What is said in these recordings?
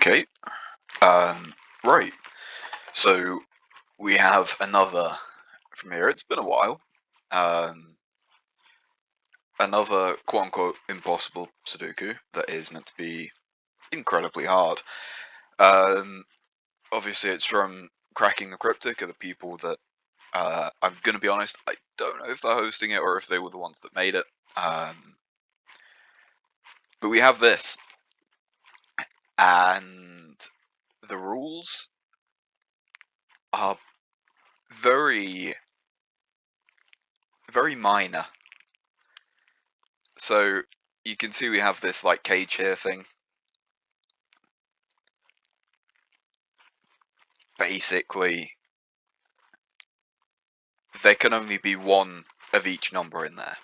Okay. Right. So we have another from here. It's been a while. Um, Another quote unquote impossible Sudoku that is meant to be incredibly hard. Um, Obviously, it's from Cracking the Cryptic, are the people that I'm gonna be honest. I don't know if they're hosting it or if they were the ones that made it. But we have this, and the rules are very, very minor. So you can see we have this like cage here thing. Basically, there can only be one of each number in there.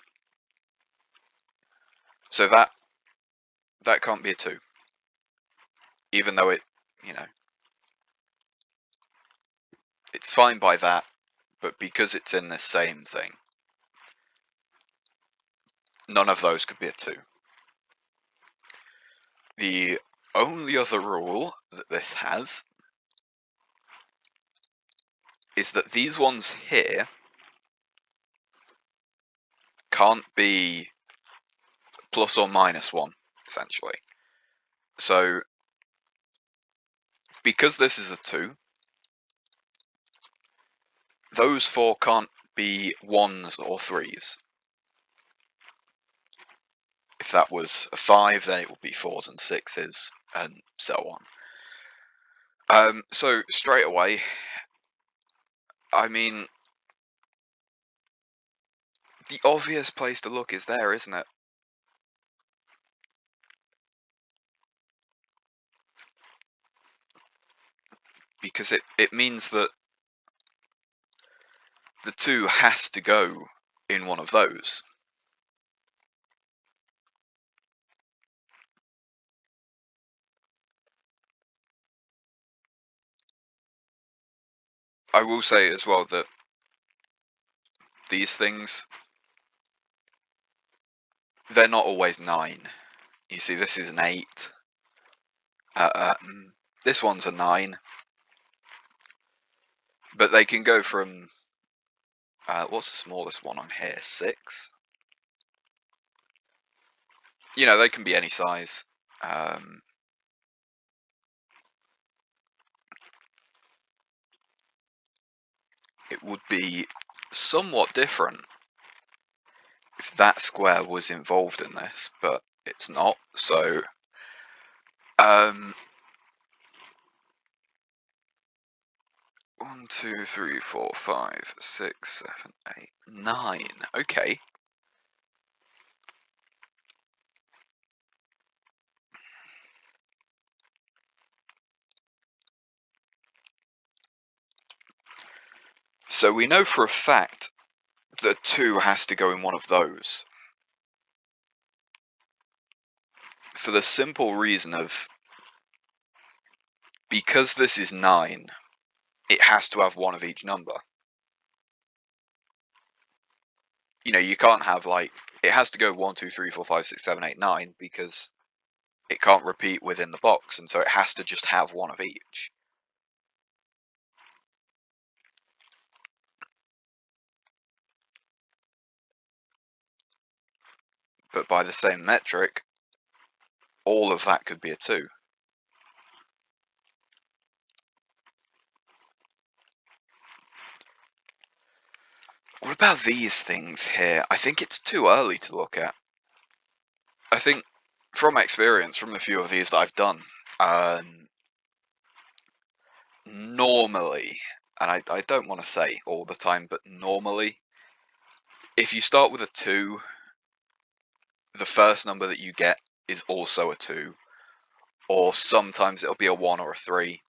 So that can't be a 2. Even though it's fine by that, but because it's in the same thing, none of those could be a 2. The only other rule that this has is that these ones here can't be plus or minus 1, essentially. So, because this is a 2, those 4 can't be 1s or 3s. If that was a 5, then it would be 4s and 6s, and so on. So straight away, I mean, the obvious place to look is there, isn't it? Because it means that the 2 has to go in one of those. I will say as well that these things, they're not always 9. You see, this is an 8. This one's a 9. But they can go from, what's the smallest one on here? 6? They can be any size. It would be somewhat different if that square was involved in this, but it's not. So, 1, 2, 3, 4, 5, 6, 7, 8, 9. Okay. So we know for a fact that 2 has to go in one of those. For the simple reason of, because this is 9, it has to have one of each number. You can't have it has to go 1, 2, 3, 4, 5, 6, 7, 8, 9 because it can't repeat within the box, and so it has to just have one of each. But by the same metric, all of that could be a 2. What about these things here? I think it's too early to look at. I think, from experience, from the few of these that I've done, normally, and I don't want to say all the time, but normally, if you start with a 2, the first number that you get is also a 2, or sometimes it'll be a 1 or a 3.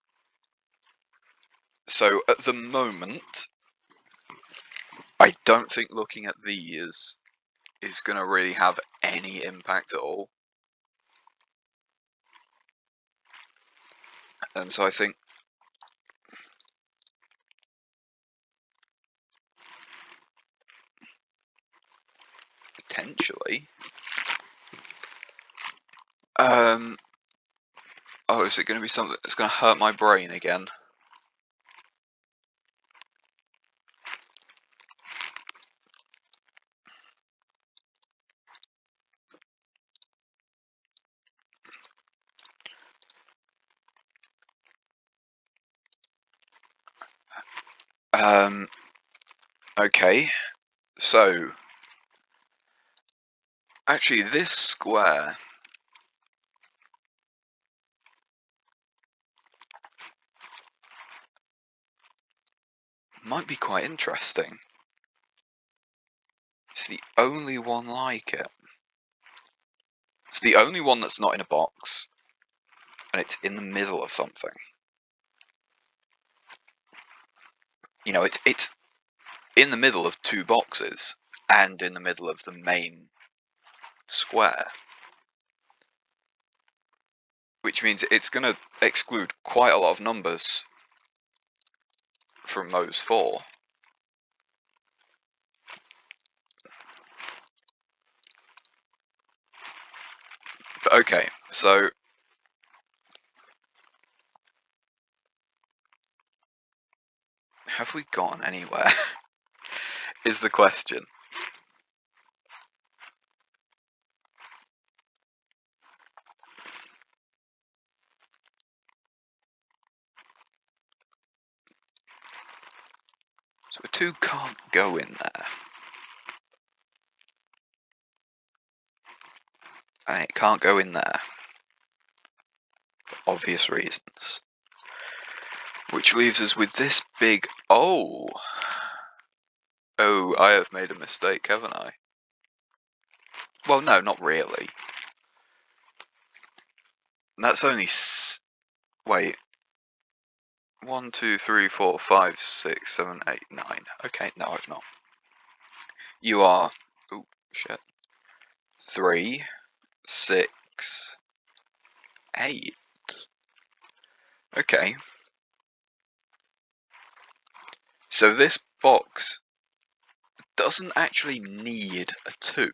So at the moment, I don't think looking at these is going to really have any impact at all. And so I think potentially, Oh, is it going to be something that's going to hurt my brain again? Okay, so actually this square might be quite interesting. It's the only one like it. It's the only one that's not in a box, and it's in the middle of something. You know, it's in the middle of two boxes, and in the middle of the main square. Which means it's going to exclude quite a lot of numbers from those four. But okay, so have we gone anywhere? Is the question. So a 2 can't go in there. And it can't go in there. For obvious reasons. Which leaves us with this big... Oh! Oh, I have made a mistake, haven't I? Well, no, not really. That's only... Wait. 1, 2, 3, 4, 5, 6, 7, 8, 9. Okay, no, I've not. You are... Oh, shit. 3, 6, 8. Okay. So this box doesn't actually need a 2.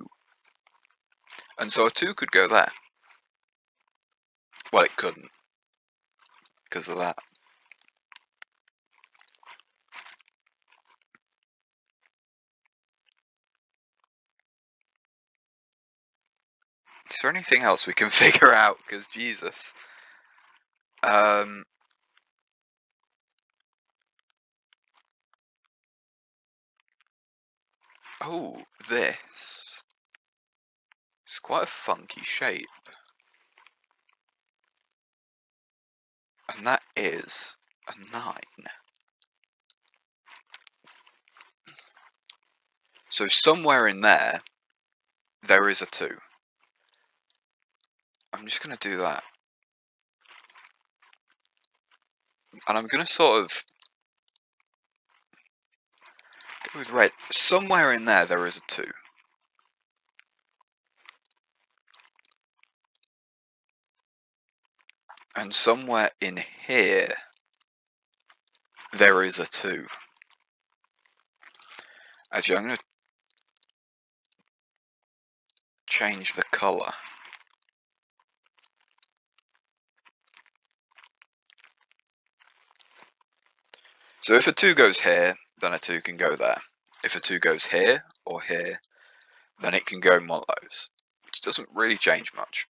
And so a 2 could go there. Well, it couldn't. Because of that. Is there anything else we can figure out? Because Jesus. Oh, this. It's quite a funky shape. And that is a 9. So somewhere in there, there is a 2. I'm just going to do that. And I'm going to sort of go with red. Somewhere in there, there is a 2. And somewhere in here, there is a 2. Actually, I'm going to change the colour. So if a 2 goes here, then a 2 can go there. If a 2 goes here or here, then it can go in one of those, which doesn't really change much.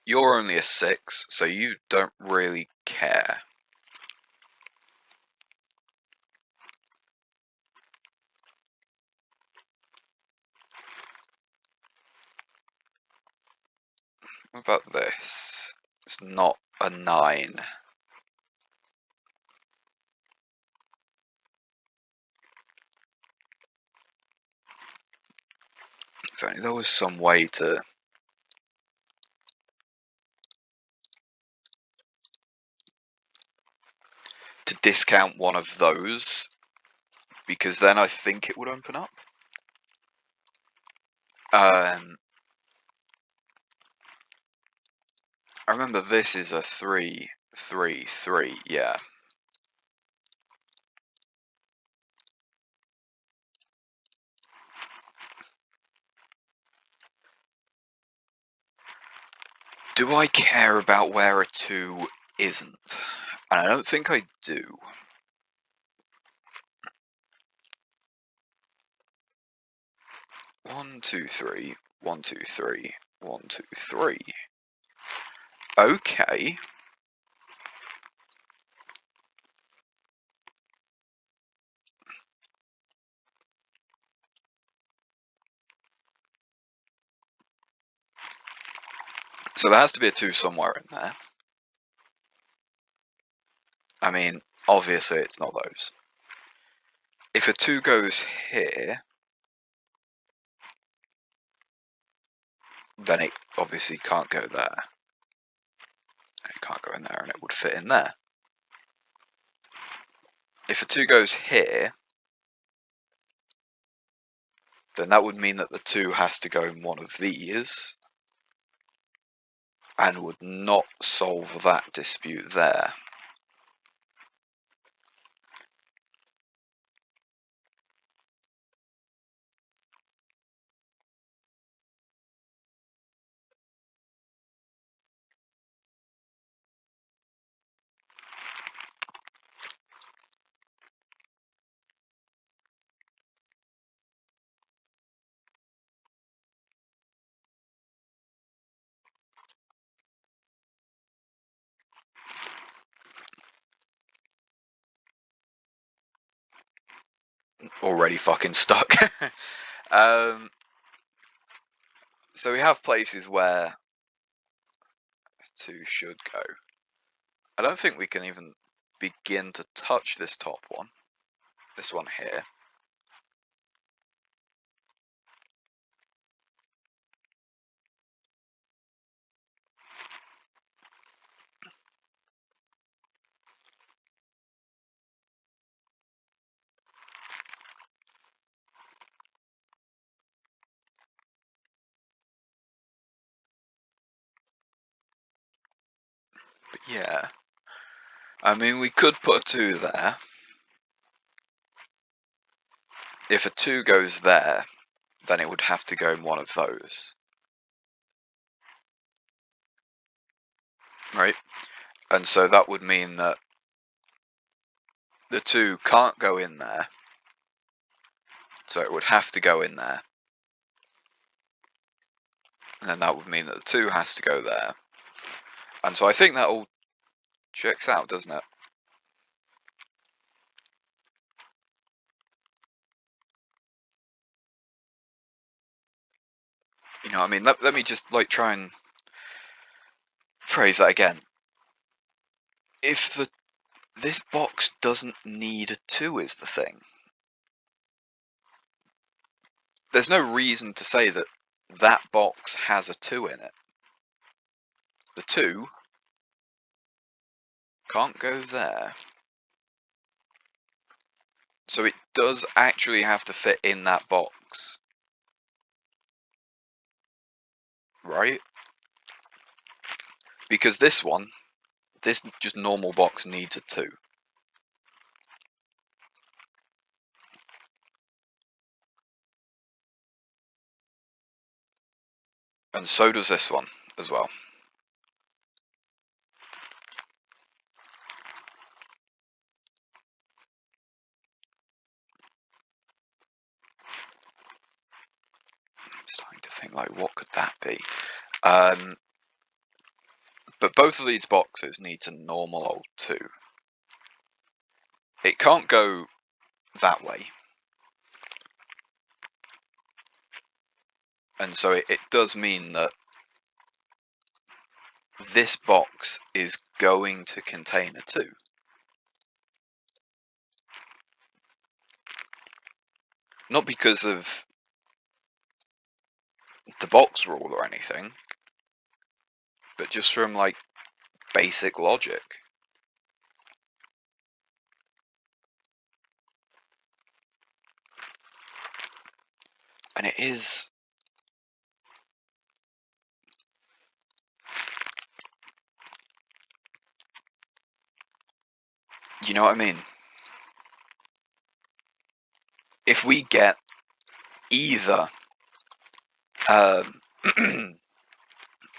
You're only a 6, so you don't really care. What about this? It's not a 9. If only there was some way to discount one of those, because then I think it would open up. I remember this is a 3, 3, 3, yeah. Do I care about where a 2 isn't? And I don't think I do. One, two, three. 1, 2, 3. 1, 2, 3. Okay. So there has to be a 2 somewhere in there. I mean, obviously it's not those. If a 2 goes here, then it obviously can't go there. It can't go in there, and it would fit in there. If a 2 goes here, then that would mean that the 2 has to go in one of these, and would not solve that dispute there. Already fucking stuck. So we have places where 2 should go. I don't think we can even begin to touch this top one. This one here. But yeah. I mean, we could put a 2 there. If a 2 goes there, then it would have to go in one of those. Right? And so that would mean that the 2 can't go in there. So it would have to go in there. And then that would mean that the 2 has to go there. And so I think that all checks out, doesn't it? You know what I mean? Let me just like try and phrase that again. If this box doesn't need a 2 is the thing. There's no reason to say that that box has a 2 in it. The 2 can't go there. So it does actually have to fit in that box. Right? Because this just normal box needs a 2. And so does this one as well. I'm starting to think, like, what could that be? But both of these boxes need a normal old 2. It can't go that way. And so it does mean that this box is going to contain a 2. Not because of the box rule or anything, but just from, like, basic logic. And it is... You know what I mean? If we get either...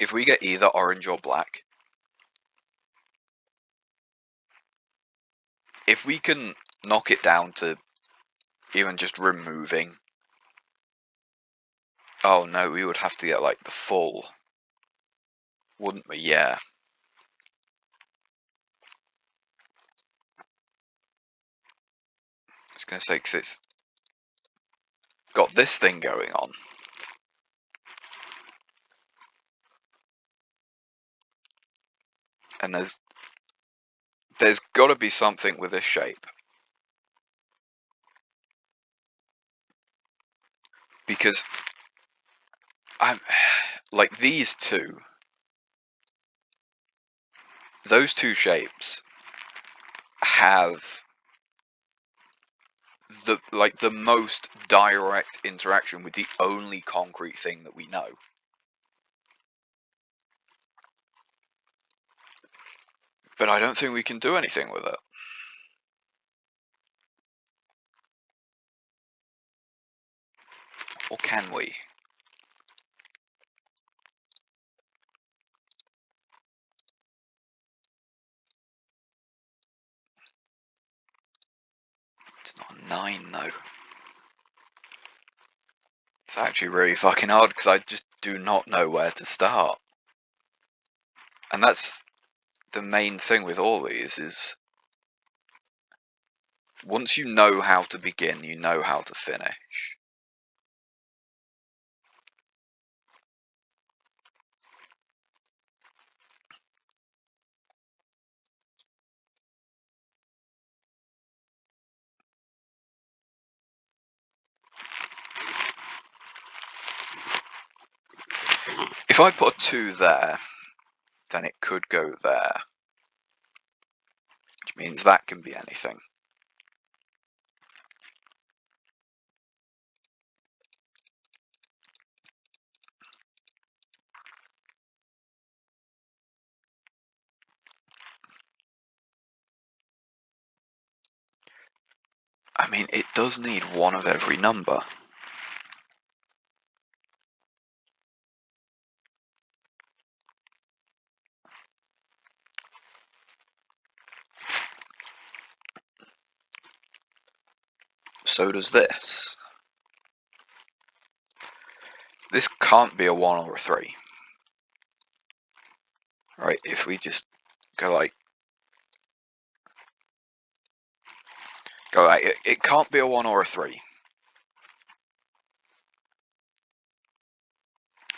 if we get either orange or black, if we can knock it down to even just removing... Oh no, we would have to get like the full, wouldn't we? Yeah. I was going to say, because it's got this thing going on. And there's got to be something with this shape. Because I'm like these two, those two shapes have the most direct interaction with the only concrete thing that we know. But I don't think we can do anything with it. Or can we? It's not a 9 though. It's actually really fucking hard because I just do not know where to start. And that's the main thing with all these is once you know how to begin, you know how to finish. If I put a 2 there, then it could go there. Which means that can be anything. I mean, it does need one of every number. So does this. This can't be a 1 or a 3. Right, if we just go like... it can't be a 1 or a 3.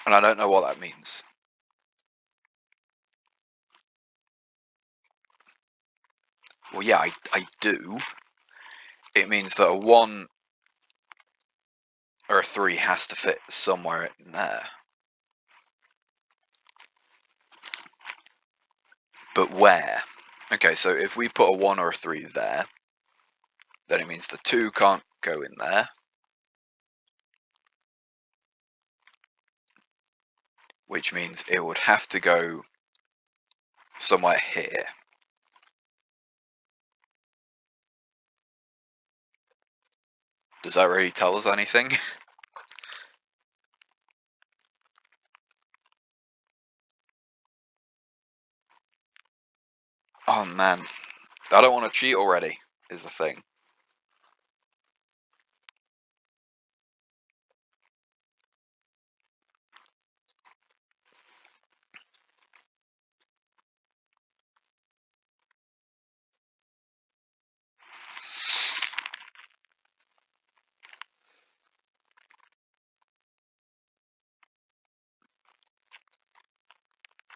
And I don't know what that means. Well, yeah, I do. It means that a 1 or a 3 has to fit somewhere in there. But where? Okay, so if we put a 1 or a 3 there, then it means the 2 can't go in there. Which means it would have to go somewhere here. Does that really tell us anything? Oh man, I don't want to cheat already, is the thing.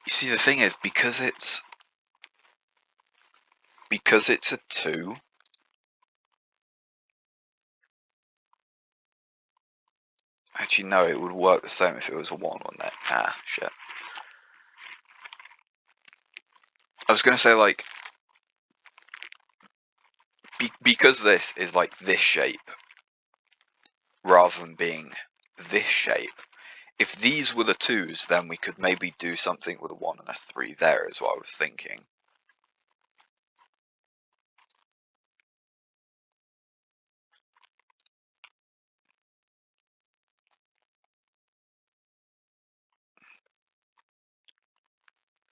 You see, the thing is, because it's a 2, actually no, it would work the same if it was a 1, wouldn't it? Ah, shit. I was gonna say, like, because this is like this shape, rather than being this shape, if these were the 2s, then we could maybe do something with a 1 and a 3 there, is what I was thinking.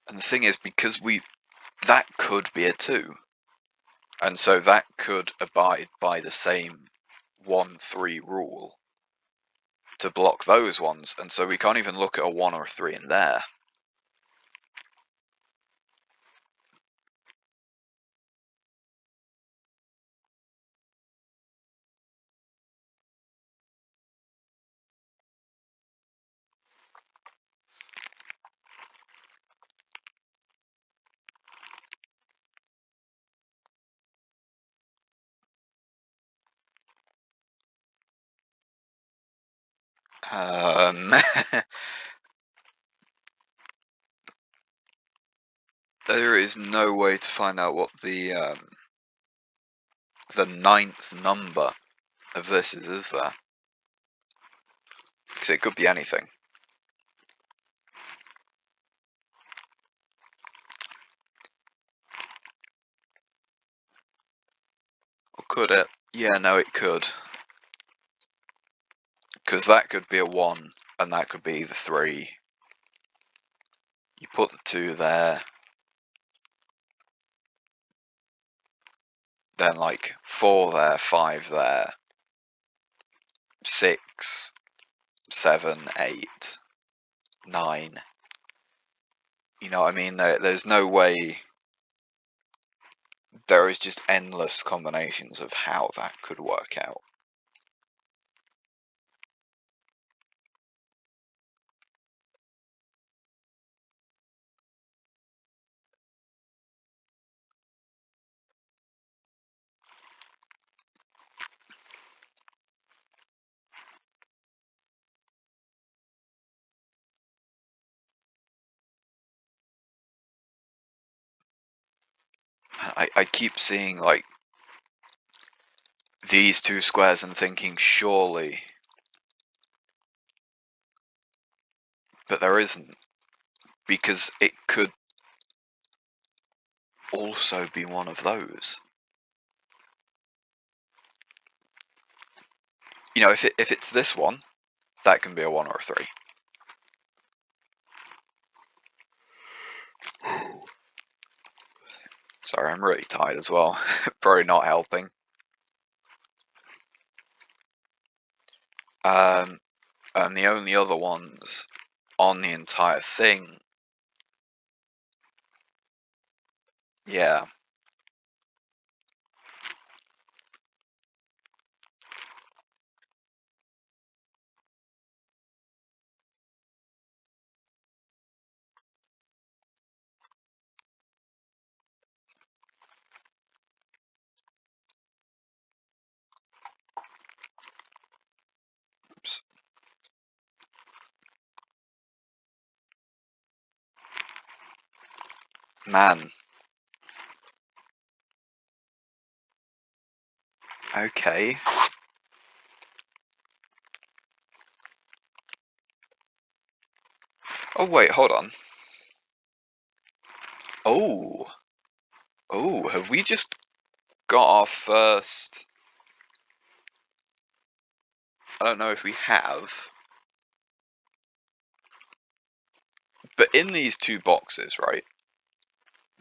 And the thing is, because that could be a 2. And so that could abide by the same 1-3 rule to block those ones. And so we can't even look at a 1 or a 3 in there. There is no way to find out what the 9th number of this is there? Because it could be anything. Or could it? Yeah, no, it could. Because that could be a 1, and that could be the 3. You put the 2 there. Then like 4 there, 5 there. 6, 7, 8, 9. You know what I mean? There's no way. There is just endless combinations of how that could work out. I keep seeing like these 2 squares and thinking surely, but there isn't, because it could also be one of those. You know, if it's this one, that can be a 1 or a 3. Sorry, I'm really tired as well. Probably not helping. And the only other ones on the entire thing, yeah. Oops. Man. Okay. Oh wait, hold on. Oh. Oh, have we just got our first... I don't know if we have. But in these 2 boxes, right,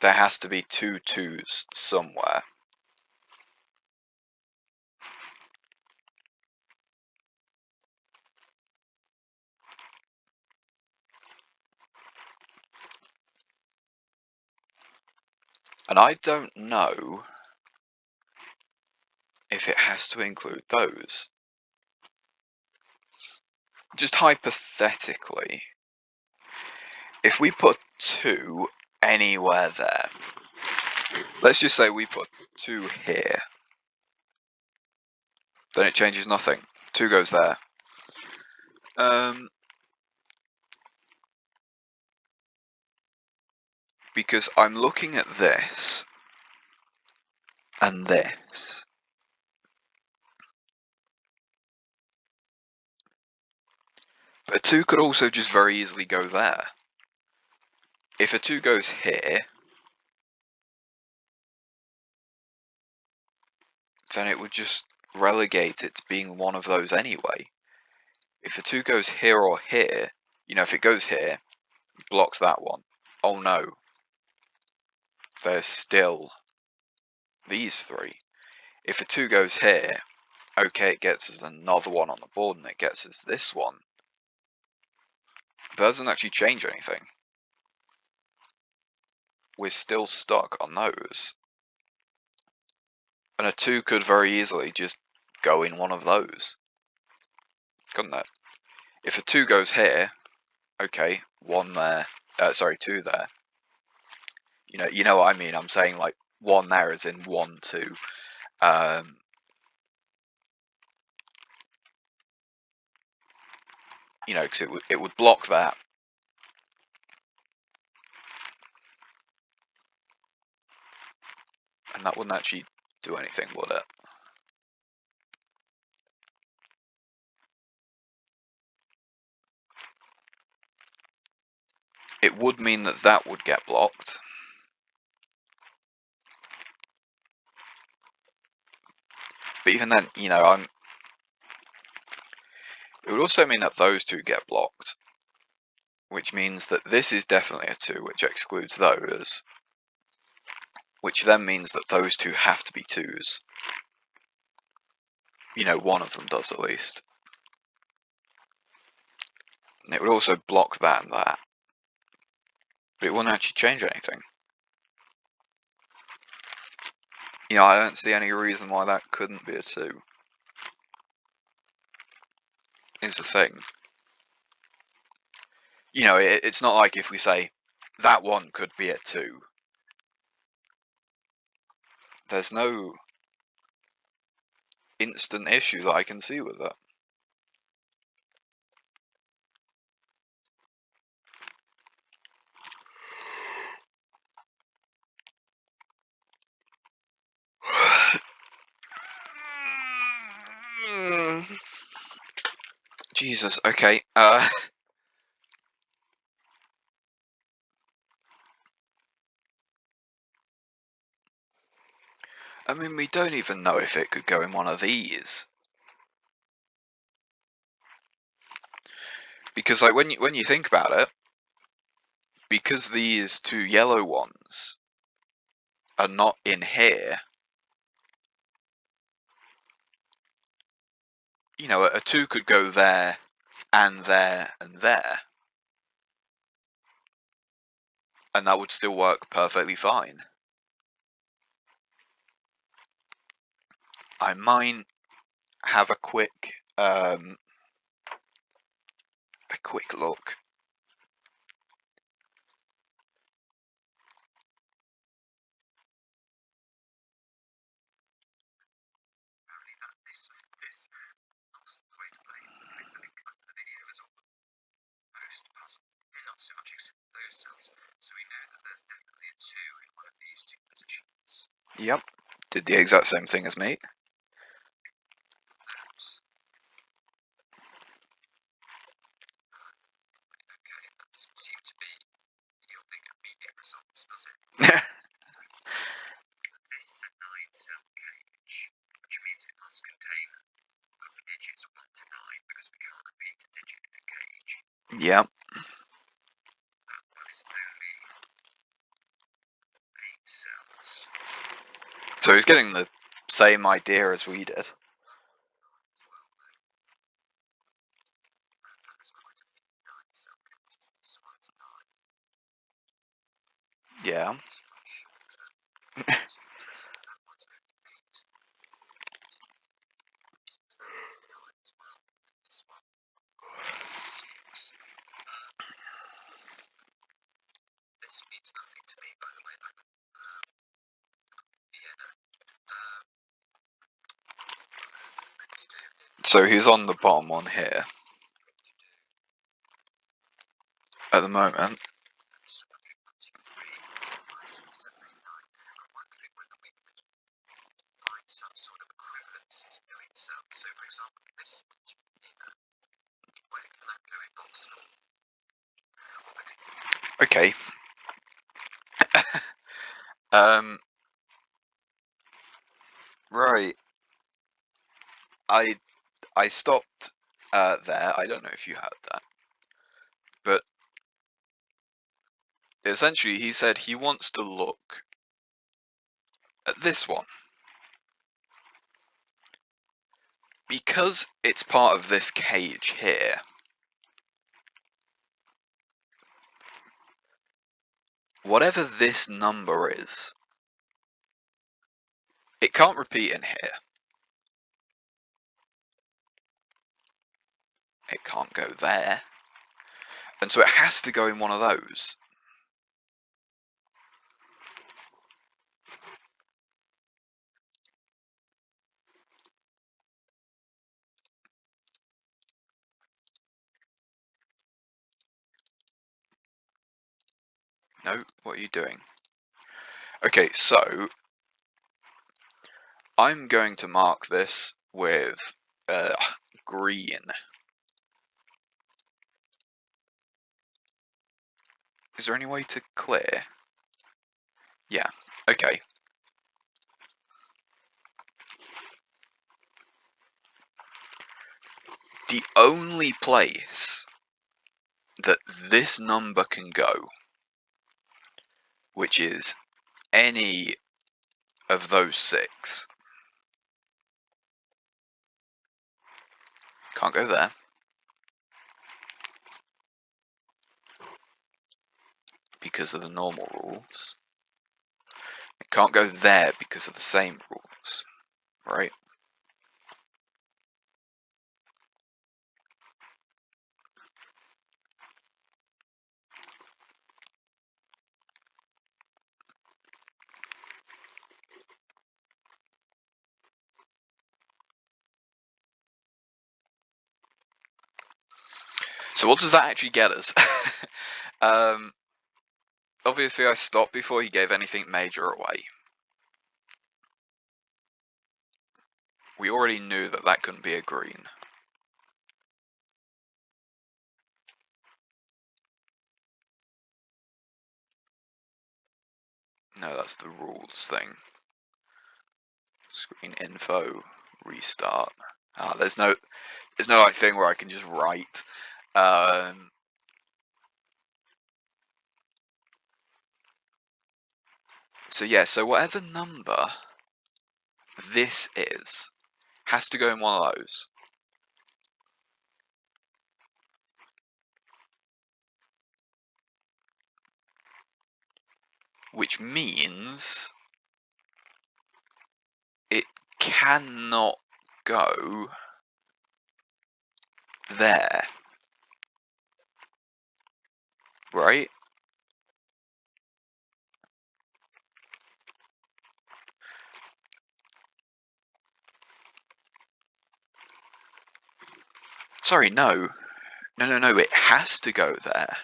there has to be 2 2s somewhere. And I don't know if it has to include those. Just hypothetically, if we put 2 anywhere there, let's just say we put 2 here, then it changes nothing. 2 goes there. Because I'm looking at this and this. But a 2 could also just very easily go there. If a 2 goes here, then it would just relegate it to being one of those anyway. If a 2 goes here or here, you know, if it goes here, blocks that one. oh no, there's still these three. If a 2 goes here, okay, it gets us another one on the board, and it gets us this one. But it doesn't actually change anything. We're still stuck on those. And a 2 could very easily just go in one of those, couldn't it? If a 2 goes here, okay, 1 there, sorry, 2 there. You know what I mean. I'm saying like 1 there is in 1, 2. Because it would block that. And that wouldn't actually do anything, would it? It would mean that that would get blocked. But even then, it would also mean that those 2 get blocked. Which means that this is definitely a 2, which excludes those. Which then means that those 2 have to be 2s. One of them does at least. And it would also block that and that. But it wouldn't actually change anything. I don't see any reason why that couldn't be a 2. Is the thing. It's not like if we say, that one could be a 2. There's no instant issue that I can see with it. Jesus, okay. I mean, we don't even know if it could go in one of these. Because, like, when you think about it, because these 2 yellow ones are not in here, a 2 could go there, and there, and there. And that would still work perfectly fine. I might have a quick look. Yep, did the exact same thing as me. Yep. So he's getting the same idea as we did. Yeah. So he's on the bottom one here at the moment. Okay. Right. I stopped there. I don't know if you heard that, but essentially he said he wants to look at this one. Because it's part of this cage here, whatever this number is, it can't repeat in here. It can't go there. And so it has to go in one of those. No, what are you doing? Okay, so I'm going to mark this with green. Is there any way to clear? Yeah, okay. The only place that this number can go, which is any of those 6, can't go there. Because of the normal rules. It can't go there because of the same rules, right? So what does that actually get us? Obviously I stopped before he gave anything major away. We already knew that that couldn't be a green. No, that's the rules thing. Screen info, restart. Ah, there's no like thing where I can just write. So yeah, so whatever number this is has to go in one of those. Which means it cannot go there, right? Sorry, no. No, it has to go there.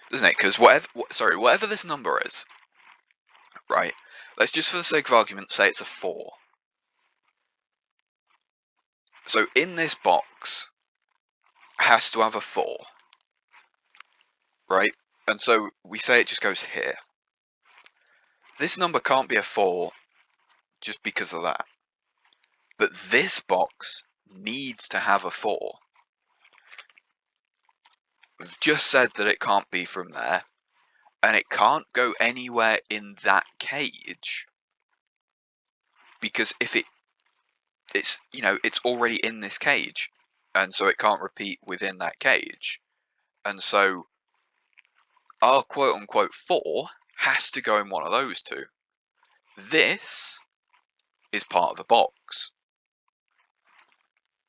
Doesn't it? Because whatever this number is, right? Let's just for the sake of argument say it's a 4. So in this box has to have a 4, right? And so we say it just goes here. This number can't be a 4 just because of that. But this box needs to have a 4. We've just said that it can't be from there, and it can't go anywhere in that cage because if it's it's already in this cage, and so it can't repeat within that cage, and so our quote unquote 4 has to go in one of those two. This is part of the box,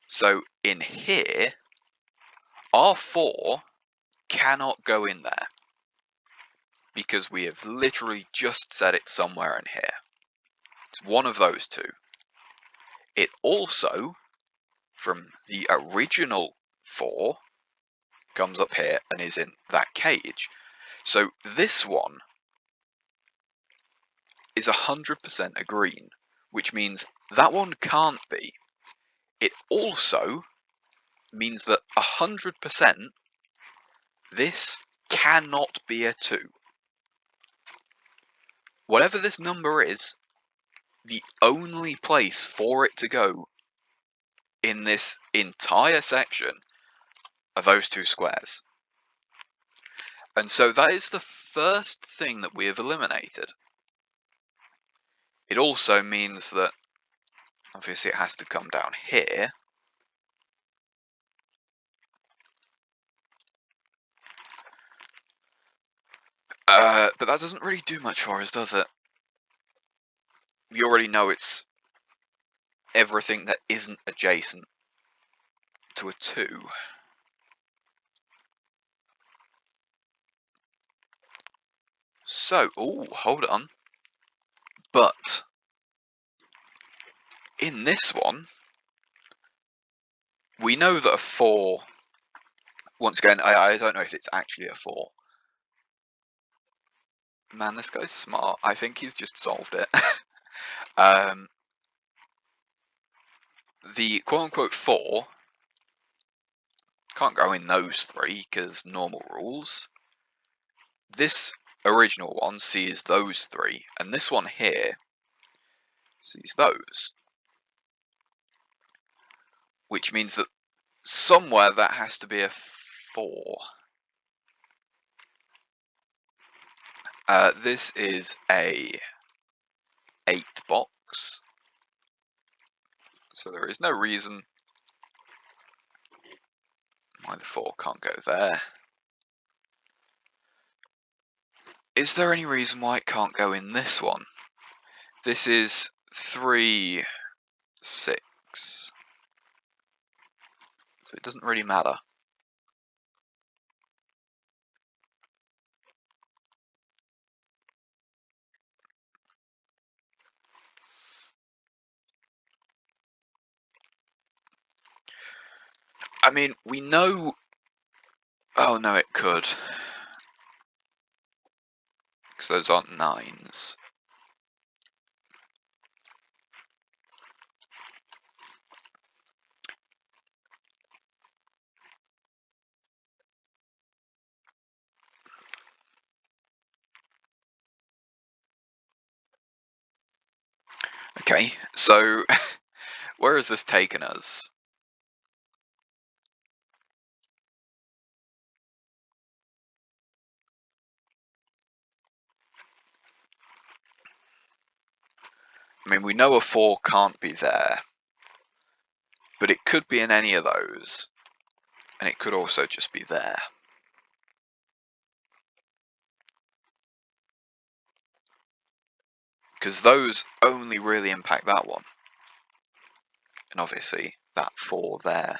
so in here our 4 cannot go in there because we have literally just said it somewhere in here. It's one of those two. It also, from the original 4, comes up here and is in that cage. So this one is 100% a green, which means that one can't be. It also means that 100% this cannot be a 2. Whatever this number is, the only place for it to go in this entire section are those 2 squares. And so that is the first thing that we have eliminated. It also means that obviously it has to come down here. But that doesn't really do much for us, does it? You already know it's everything that isn't adjacent to a 2. So, oh, hold on. But in this one, we know that a 4, once again, I don't know if it's actually a 4. Man, this guy's smart. I think he's just solved it. The quote-unquote 4 can't go in those 3, because normal rules. This original one sees those 3, and this one here sees those. Which means that somewhere that has to be a 4. This is a 8 box, so there is no reason why the 4 can't go there. Is there any reason why it can't go in this one? This is 3, 6, so it doesn't really matter. I mean, we know... Oh no, it could. Because those aren't 9s. Okay, so where has this taken us? I mean, we know a 4 can't be there, but it could be in any of those, and it could also just be there. Because those only really impact that one, and obviously that 4 there.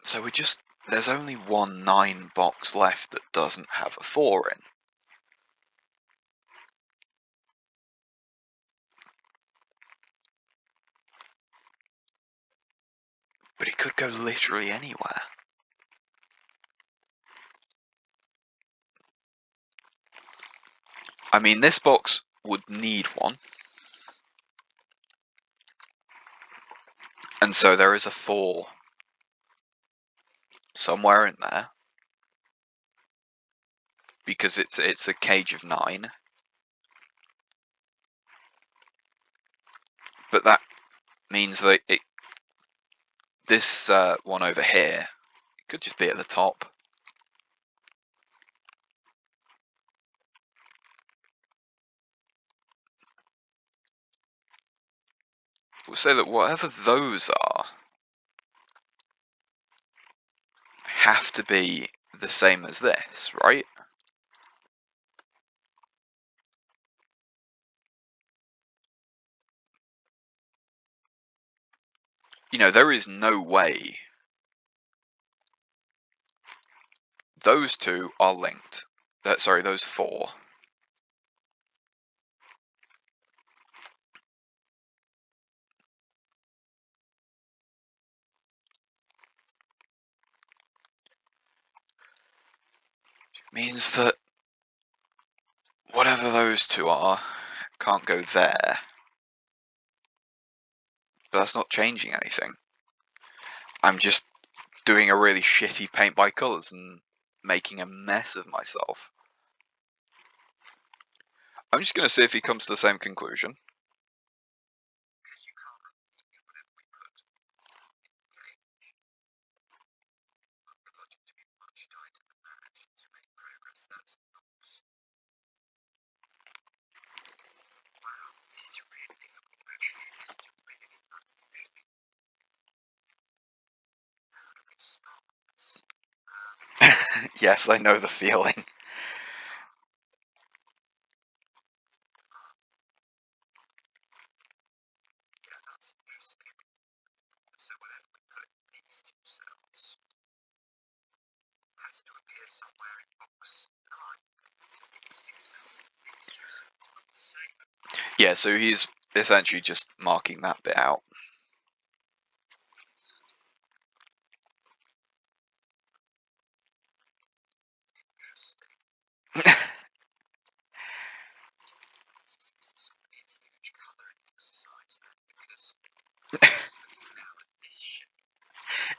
So there's only one 9 box left that doesn't have a 4 in. But it could go literally anywhere. I mean, this box would need one. And so there is a 4 somewhere in there. Because it's a cage of 9. But that means that this one over here, it could just be at the top. We'll say that whatever those are have to be the same as this, right? You know, there is no way those 2 are linked. Sorry, those 4. Means that whatever those 2 are can't go there. But that's not changing anything. I'm just doing a really shitty paint by colours and making a mess of myself. I'm just going to see if he comes to the same conclusion. Yes, I know the feeling. Yeah, so he's essentially just marking that bit out.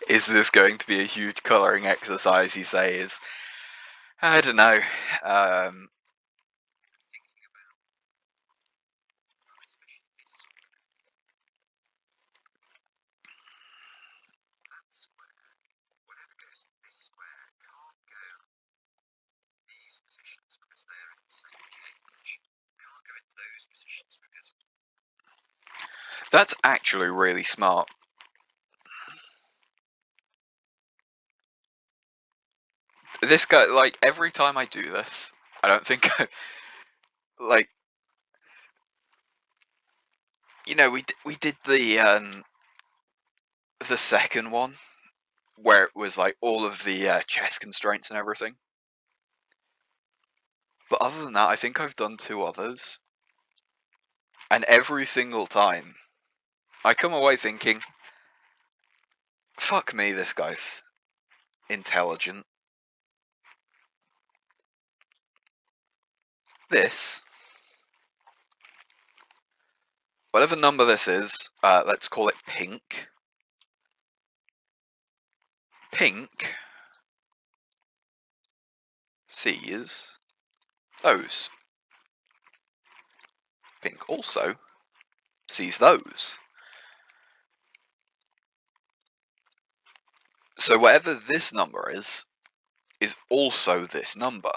Is this going to be a huge colouring exercise, he says? I don't know. Um, that's actually really smart. This guy, like, every time I do this, I don't think I, like, we did the second one where it was like all of the chess constraints and everything. But other than that, I think I've done two others, and every single time I come away thinking, "Fuck me, this guy's intelligent." This, whatever number this is, let's call it pink. Pink sees those. Pink also sees those. So whatever this number is also this number.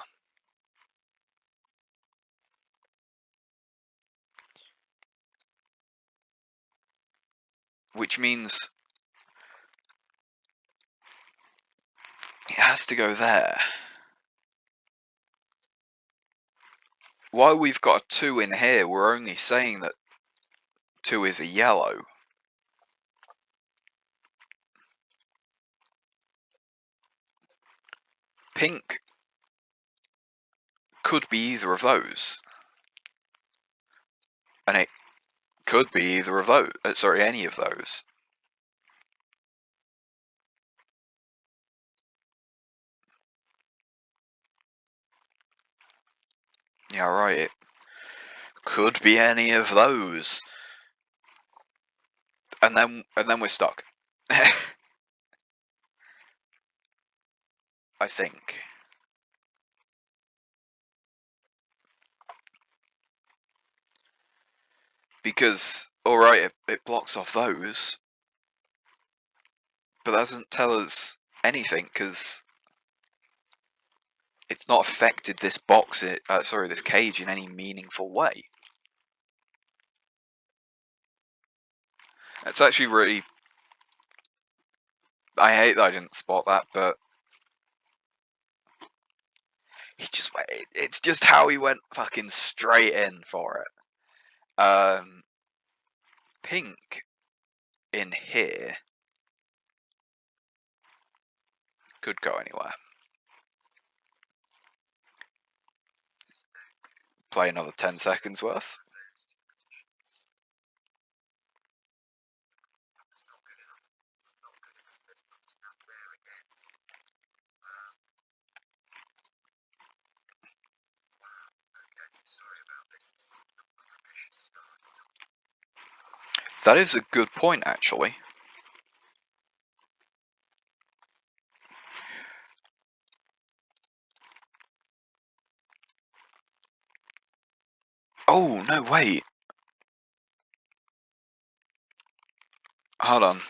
Which means it has to go there. While we've got a 2 in here, we're only saying that 2 is a yellow. Pink could be either of those. And it could be either of those. Sorry, any of those. Yeah, right. It could be any of those. And then we're stuck. I think. Because, alright, it blocks off those, but that doesn't tell us anything, because it's not affected this box, this cage in any meaningful way. It's actually really... I hate that I didn't spot that, but it's just how he went fucking straight in for it. Pink in here could go anywhere. Play another 10 seconds worth. That is a good point, actually. Oh, no, wait. Hold on.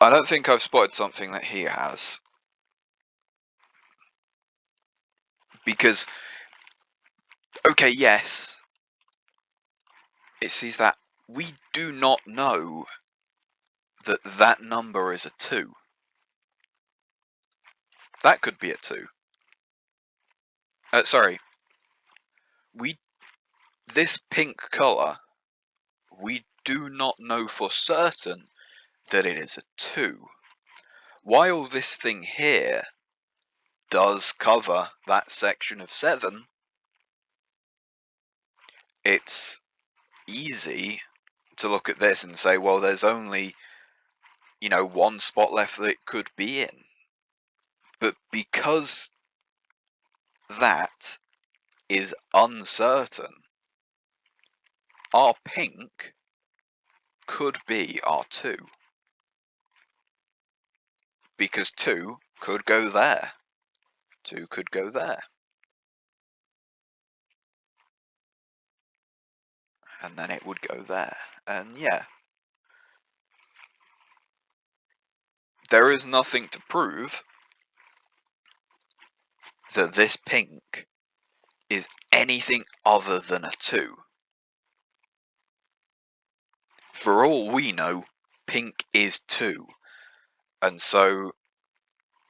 I don't think I've spotted something that he has. Because, okay, yes, it sees that. We do not know that that number is a 2. That could be a 2. Sorry. This pink colour, we do not know for certain that it is a 2. While this thing here does cover that section of 7, it's easy to look at this and say, well, there's only, one spot left that it could be in. But because that is uncertain, our pink could be our 2. Because 2 could go there. 2 could go there. And then it would go there. And yeah. There is nothing to prove that this pink is anything other than a 2. For all we know, pink is 2. And so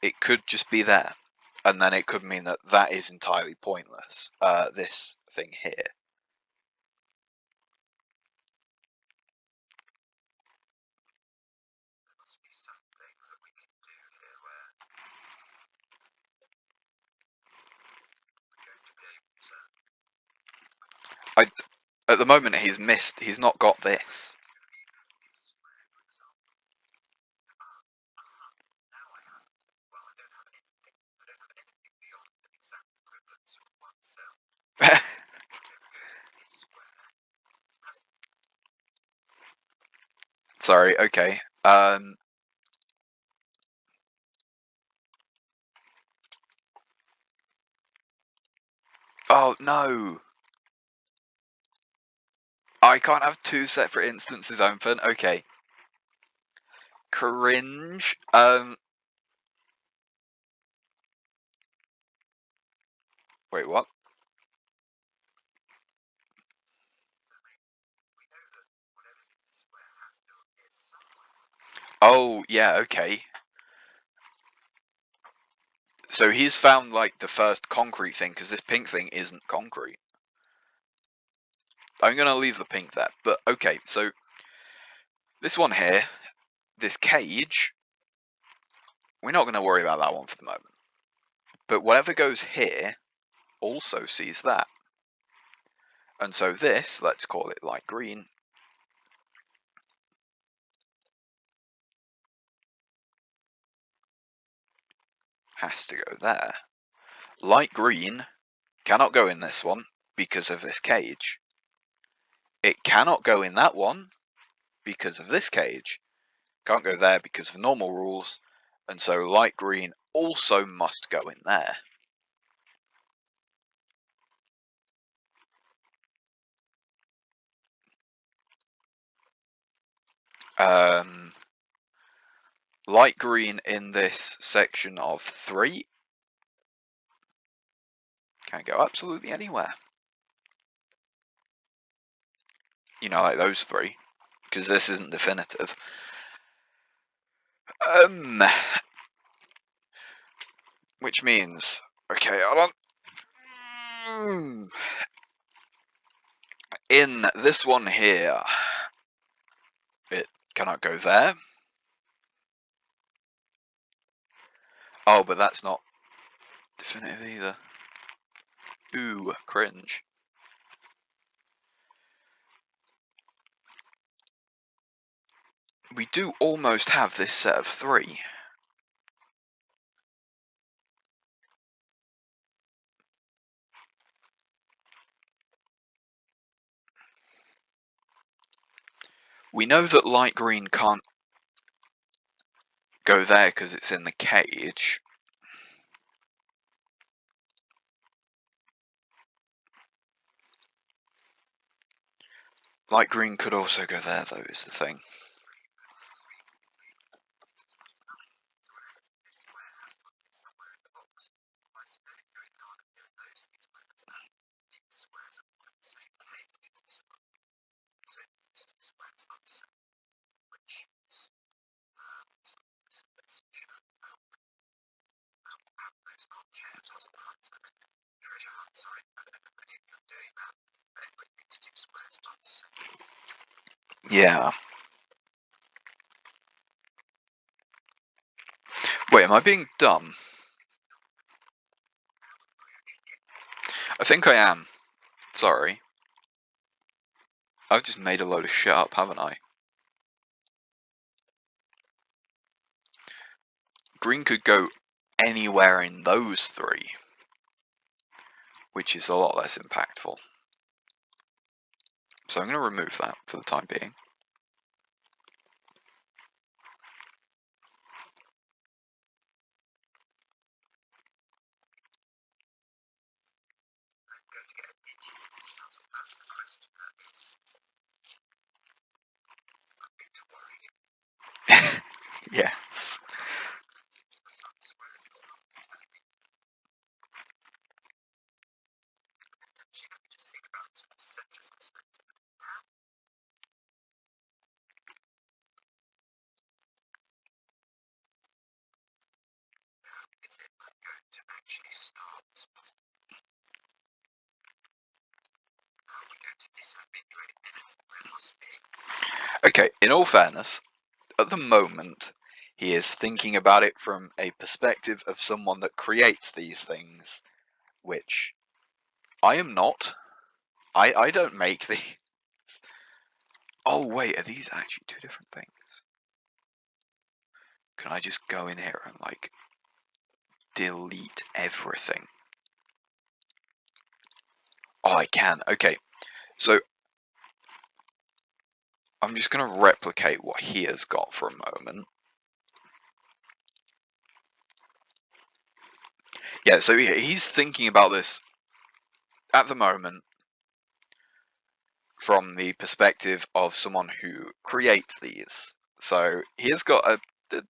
it could just be there. And then it could mean that that is entirely pointless, this thing here. At the moment he's not got this. Sorry, okay. Oh, no! I can't have 2 separate instances open. Okay. Cringe. Wait, what? Oh, yeah, okay. So he's found, like, the first concrete thing, because this pink thing isn't concrete. I'm gonna leave the pink there, but okay, so this one here, this cage, we're not gonna worry about that one for the moment. But whatever goes here also sees that. And so this, let's call it light green, has to go there. Light green cannot go in this one because of this cage. It cannot go in that one because of this cage. Can't go there because of normal rules, and so light green also must go in there. Light green in this section of 3 can go absolutely anywhere. Like those 3, because this isn't definitive. Which means, okay, hold on. In this one here, it cannot go there. Oh, but that's not definitive either. Ooh, cringe. We do almost have this set of 3. We know that light green can't go there because it's in the cage. Light green could also go there, though, is the thing. Yeah. Wait, am I being dumb? I think I am. Sorry. I've just made a load of shit up, haven't I? Green could go anywhere in those three, which is a lot less impactful. So I'm going to remove that for the time being. Yeah. Okay, in all fairness, at the moment, he is thinking about it from a perspective of someone that creates these things, which I am not. I don't make the. Oh wait, are these actually two different things? Can I just go in here and like delete everything? Oh, I can. Okay, so I'm just gonna replicate what he has got for a moment. Yeah, so he's thinking about this at the moment from the perspective of someone who creates these. So he has got a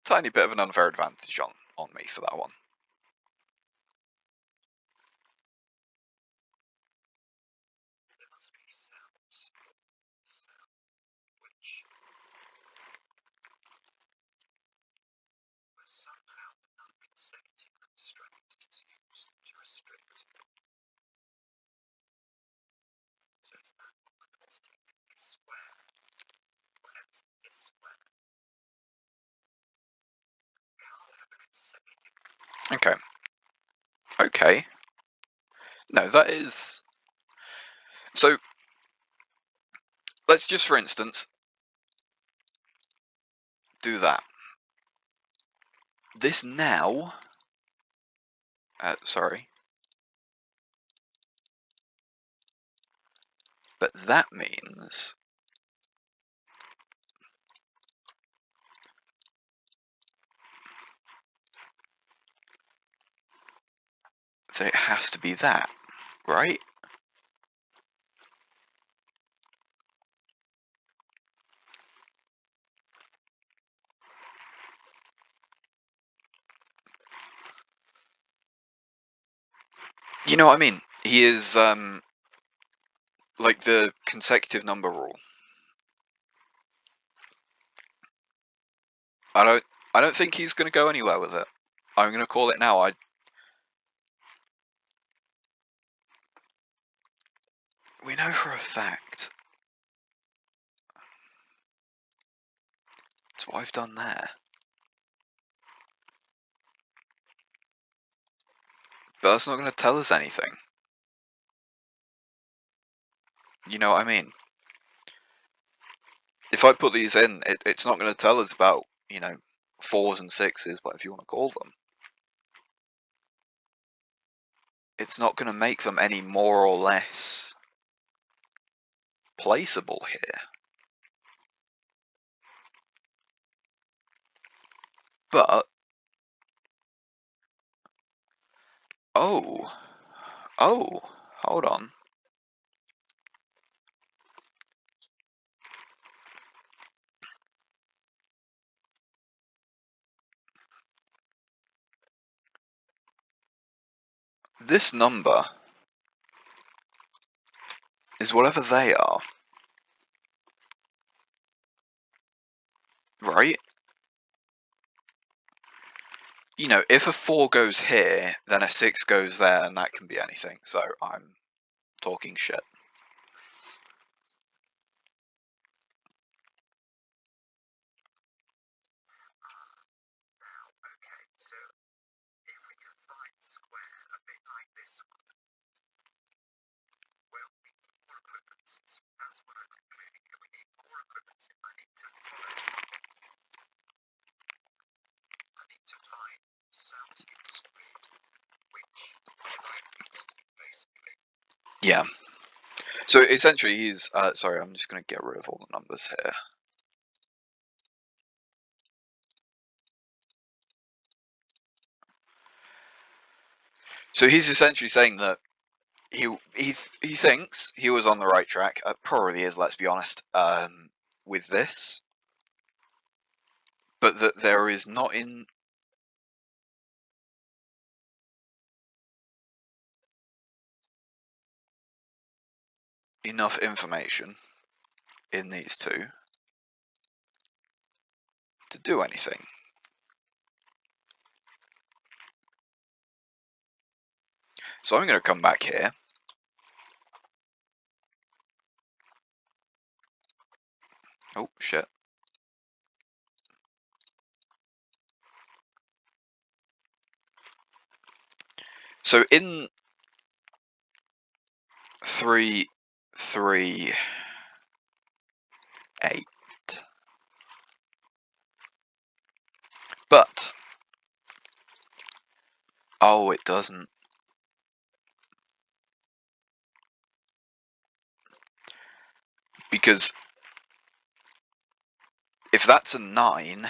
tiny bit of an unfair advantage on me for that one. Okay. Okay. No, that is... So, let's just, for instance, do that. This now... sorry. But that means... that it has to be that, right? You know what I mean? He is, like the consecutive number rule. I don't think he's going to go anywhere with it. I'm going to call it now. We know for a fact. That's what I've done there. But that's not going to tell us anything. You know what I mean? If I put these in, it's not going to tell us about, you know, 4s and 6s, whatever you want to call them. It's not going to make them any more or less placeable here. But, oh, hold on. This number is whatever they are, right? you know, if a 4 goes here, then a 6 goes there, and that can be anything. So I'm talking shit. Yeah. So essentially, he's sorry. I'm just going to get rid of all the numbers here. So he's essentially saying that he thinks he was on the right track. Probably is, let's be honest. With this, but that there is not enough information in these two to do anything. So I'm going to come back here. Oh shit. So in 3, 3, 8. But oh, it doesn't. Because if that's a 9,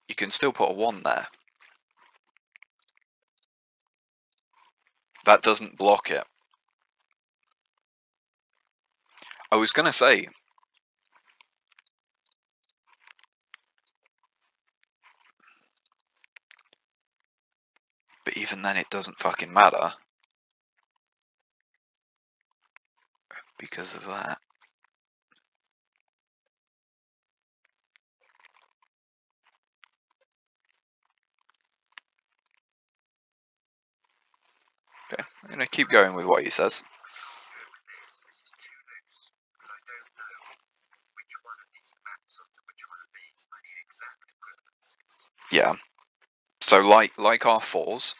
you can still put a 1 there. That doesn't block it. I was going to say, but even then it doesn't fucking matter. Because of that. Okay, I'm going to keep going with what he says. Yeah. So like our 4s.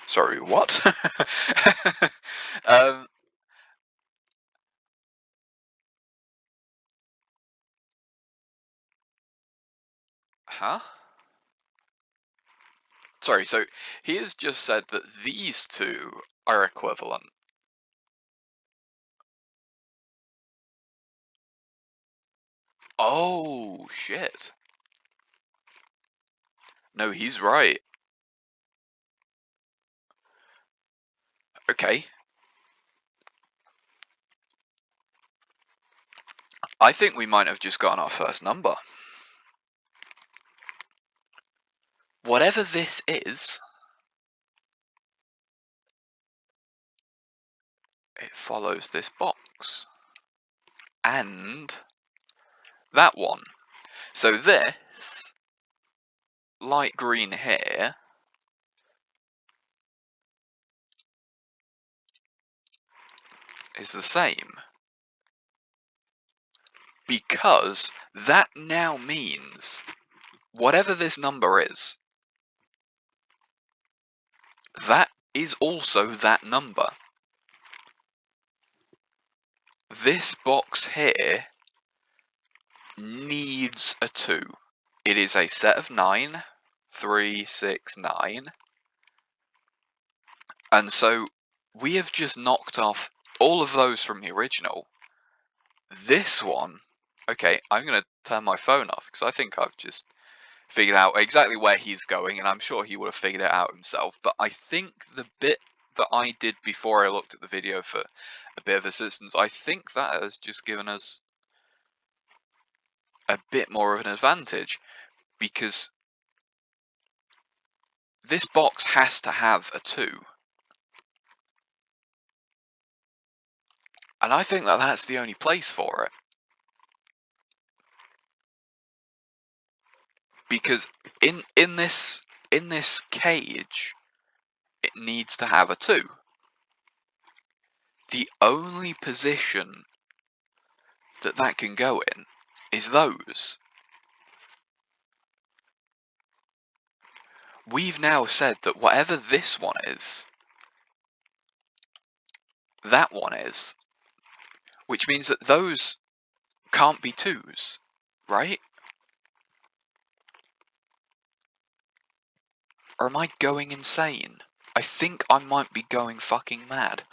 Sorry, what? um, huh? Sorry, so he has just said that these two are equivalent. Oh, shit. No, he's right. Okay. I think we might have just gotten our first number. Whatever this is, it follows this box. And that one. So this light green here is the same. Because that now means whatever this number is, that is also that number. This box here needs a 2. It is a set of 9, 3, 6, 9. And so we have just knocked off all of those from the original. This one, okay, I'm going to turn my phone off because I think I've just figured out exactly where he's going, and I'm sure he would have figured it out himself. But I think the bit that I did before I looked at the video for a bit of assistance, I think that has just given us a bit more of an advantage, because this box has to have a 2. And I think that that's the only place for it. Because in this cage, it needs to have a 2. The only position that that can go in is those. We've now said that whatever this one is, that one is. Which means that those can't be 2s, right? Or am I going insane? I think I might be going fucking mad.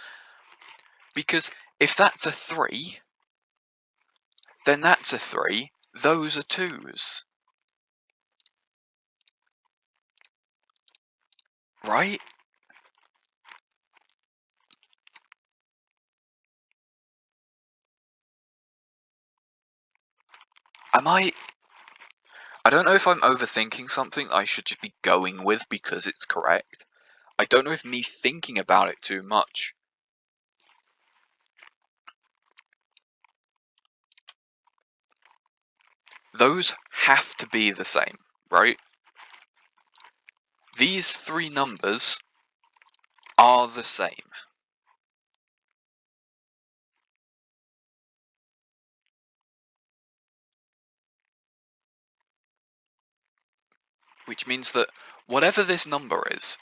Because if that's a 3, then that's a 3, those are 2s. Right? I don't know if I'm overthinking something I should just be going with because it's correct. I don't know if me thinking about it too much. Those have to be the same, right? These 3 numbers are the same. Which means that whatever this number is,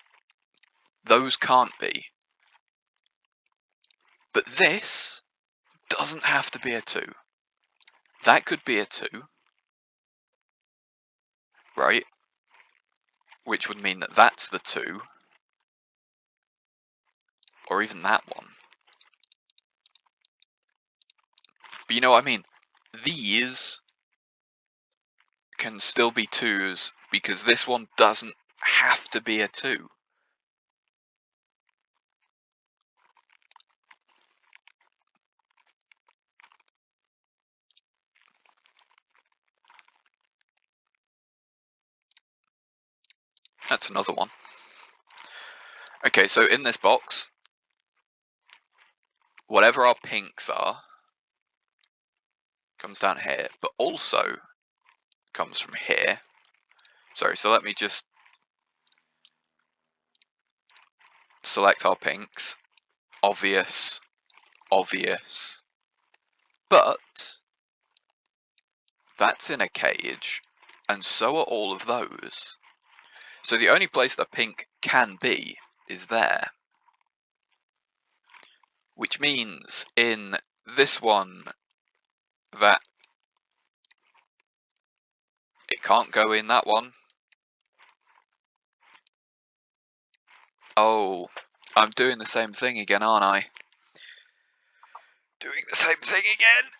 those can't be. But this doesn't have to be a 2. That could be a 2, right? Which would mean that that's the 2. Or even that one. But you know what I mean? These can still be 2s because this one doesn't have to be a 2. That's another one. Okay, so in this box, whatever our pinks are, comes down here, but also comes from here. Sorry, so let me just select our pinks. Obvious, obvious. But that's in a cage, and so are all of those. So the only place that pink can be is there. Which means in this one that it can't go in that one. Oh, I'm doing the same thing again, aren't I? Doing the same thing again!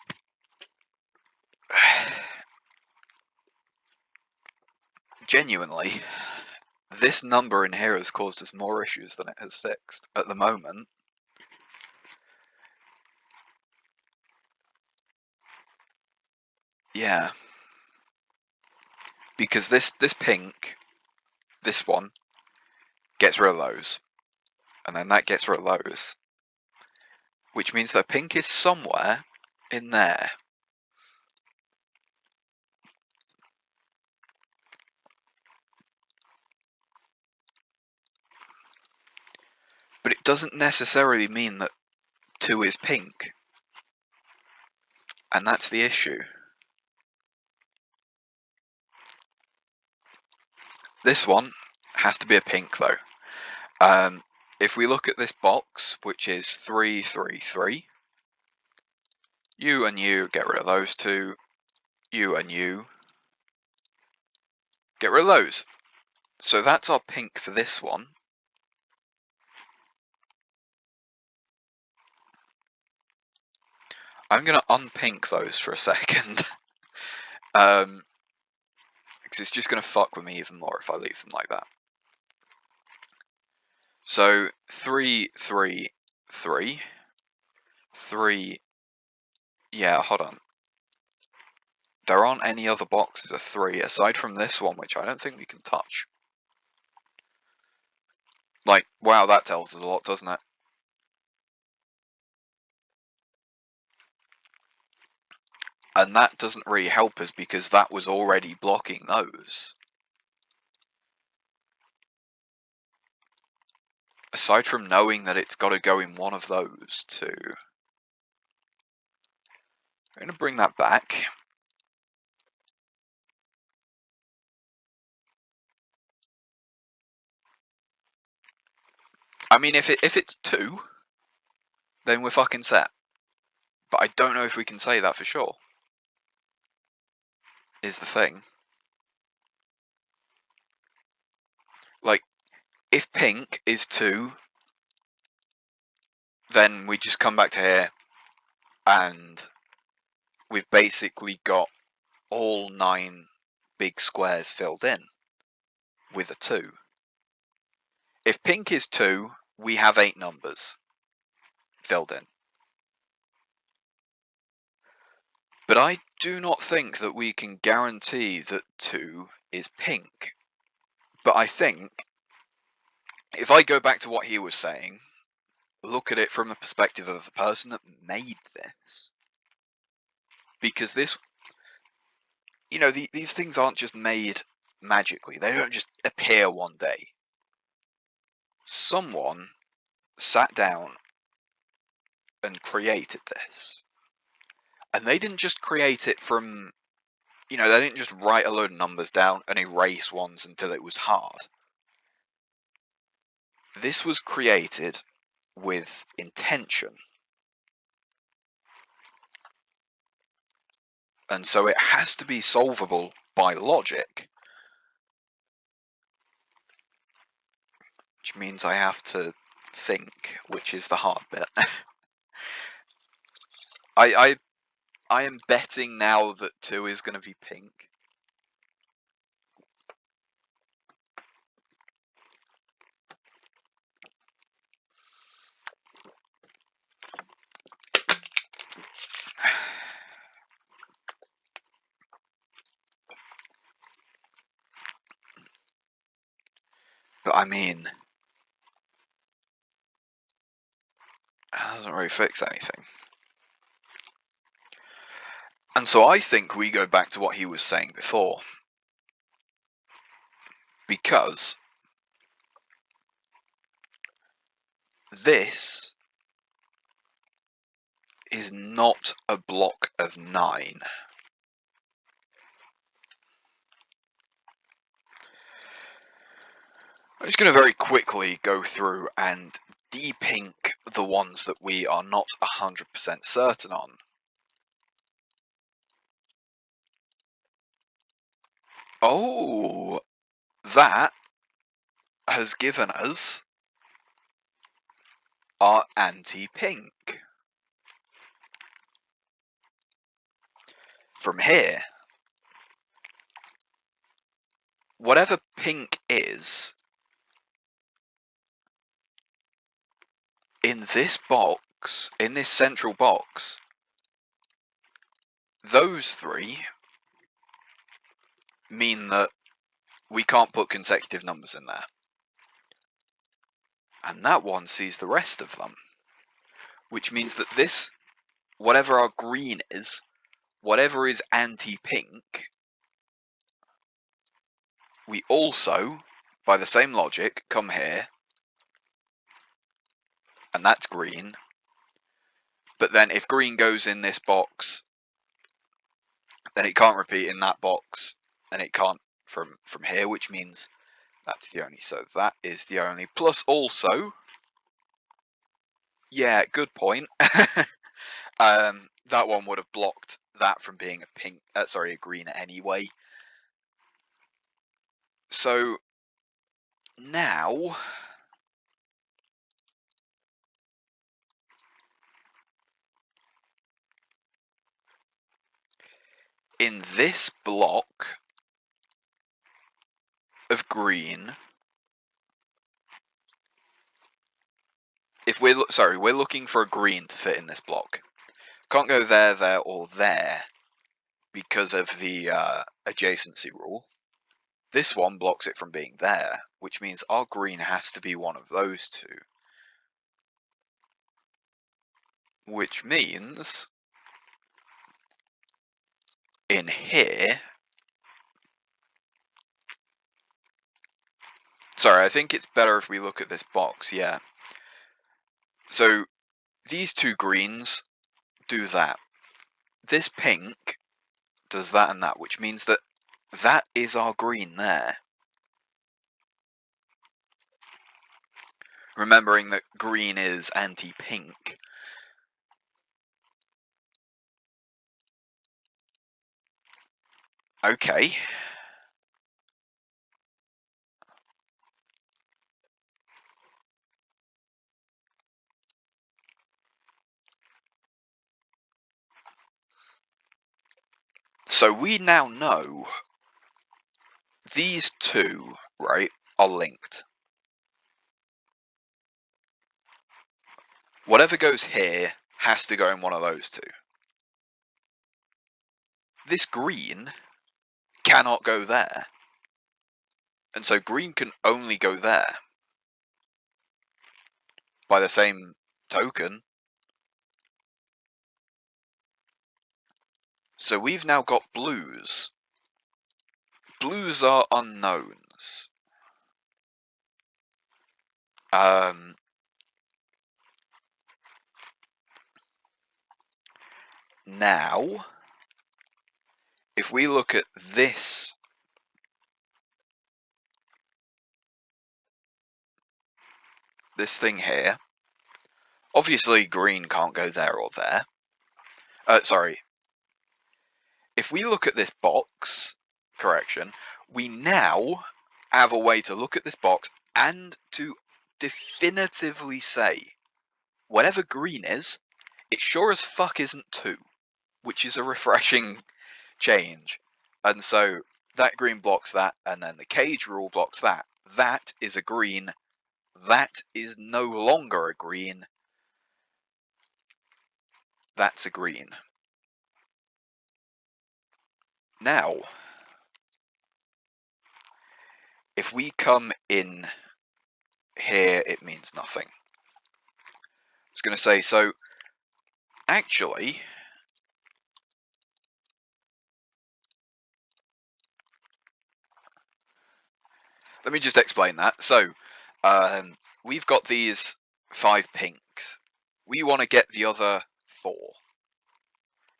Genuinely, this number in here has caused us more issues than it has fixed at the moment. Yeah. Because this pink, this one, gets rid of those. And then that gets rid of those. Which means that pink is somewhere in there. But it doesn't necessarily mean that 2 is pink. And that's the issue. This one has to be a pink though. If we look at this box, which is 3, 3, 3, you and you get rid of those 2, you and you get rid of those. So that's our pink for this one. I'm going to unpink those for a second. Because it's just going to fuck with me even more if I leave them like that. So 3, 3, 3, 3. Yeah, hold on. There aren't any other boxes of 3 aside from this one, which I don't think we can touch. Like, wow, that tells us a lot, doesn't it? And that doesn't really help us because that was already blocking those. Aside from knowing that it's got to go in one of those two. I'm going to bring that back. I mean, if it's two, then we're fucking set. But I don't know if we can say that for sure. Is the thing. Like, if pink is two, then we just come back to here and we've basically got all 9 big squares filled in with a 2. If pink is 2, we have 8 numbers filled in. But I do not think that we can guarantee that 2 is pink. But I think, if I go back to what he was saying, look at it from the perspective of the person that made this. Because this, you know, these things aren't just made magically. They don't just appear one day. Someone sat down and created this. And they didn't just create it from, you know, they didn't just write a load of numbers down and erase ones until it was hard. This was created with intention. And so it has to be solvable by logic. Which means I have to think, which is the hard bit. I am betting now that 2 is going to be pink. But I mean, that doesn't really fix anything. And so I think we go back to what he was saying before. Because this is not a block of 9. I'm just going to very quickly go through and de-pink the ones that we are not 100% certain on. Oh, that has given us our anti-pink. From here, whatever pink is, in this box, in this central box, those 3 mean that we can't put consecutive numbers in there. And that one sees the rest of them. Which means that this, whatever our green is, whatever is anti-pink, we also, by the same logic, come here, and that's green. But then if green goes in this box, then it can't repeat in that box, and it can't from here, which means that's the only. So that is the only. Plus also, yeah, good point. That one would have blocked that from being a pink, sorry, a green anyway. So now, in this block of green, if we're we're looking for a green to fit in this block. Can't go there, there, or there because of the adjacency rule. This one blocks it from being there, which means our green has to be one of those two. Which means in here, sorry, I think it's better if we look at this box, yeah. So these two greens do that. This pink does that and that, which means that that is our green there. Remembering that green is anti-pink. Okay. So we now know these two, right, are linked. Whatever goes here has to go in one of those two. This green cannot go there. And so green can only go there. By the same token. So we've now got blues. Blues are unknowns. Now, if we look at this thing here, obviously green can't go there or there. Sorry. If we look at this box, correction, we now have a way to look at this box and to definitively say, whatever green is, it sure as fuck isn't 2, which is a refreshing change. And so that green blocks that, and then the cage rule blocks that. That is a green. That is no longer a green. That's a green. Now, if we come in here, it means nothing. I was going to say, so actually, let me just explain that. So, we've got these 5 pinks. We want to get the other 4.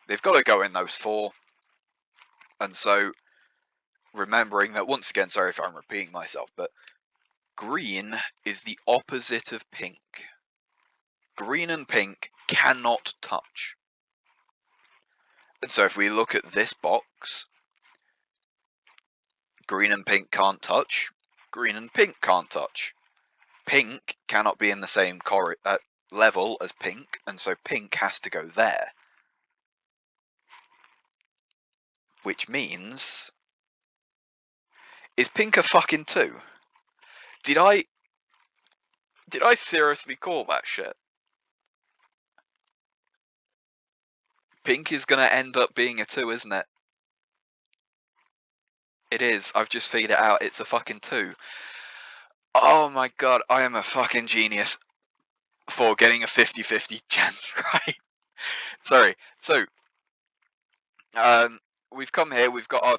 They've got to go in those 4. And so, remembering that, once again, sorry if I'm repeating myself, but green is the opposite of pink. Green and pink cannot touch. And so if we look at this box, green and pink can't touch. Green and pink can't touch. Pink cannot be in the same level as pink, and so pink has to go there. Which means, is pink a fucking 2? Did I seriously call that shit? Pink is gonna end up being a 2, isn't it? It is. I've just figured it out. It's a fucking 2. Oh my god, I am a fucking genius for getting a 50-50 chance right. Sorry. So, we've come here. We've got our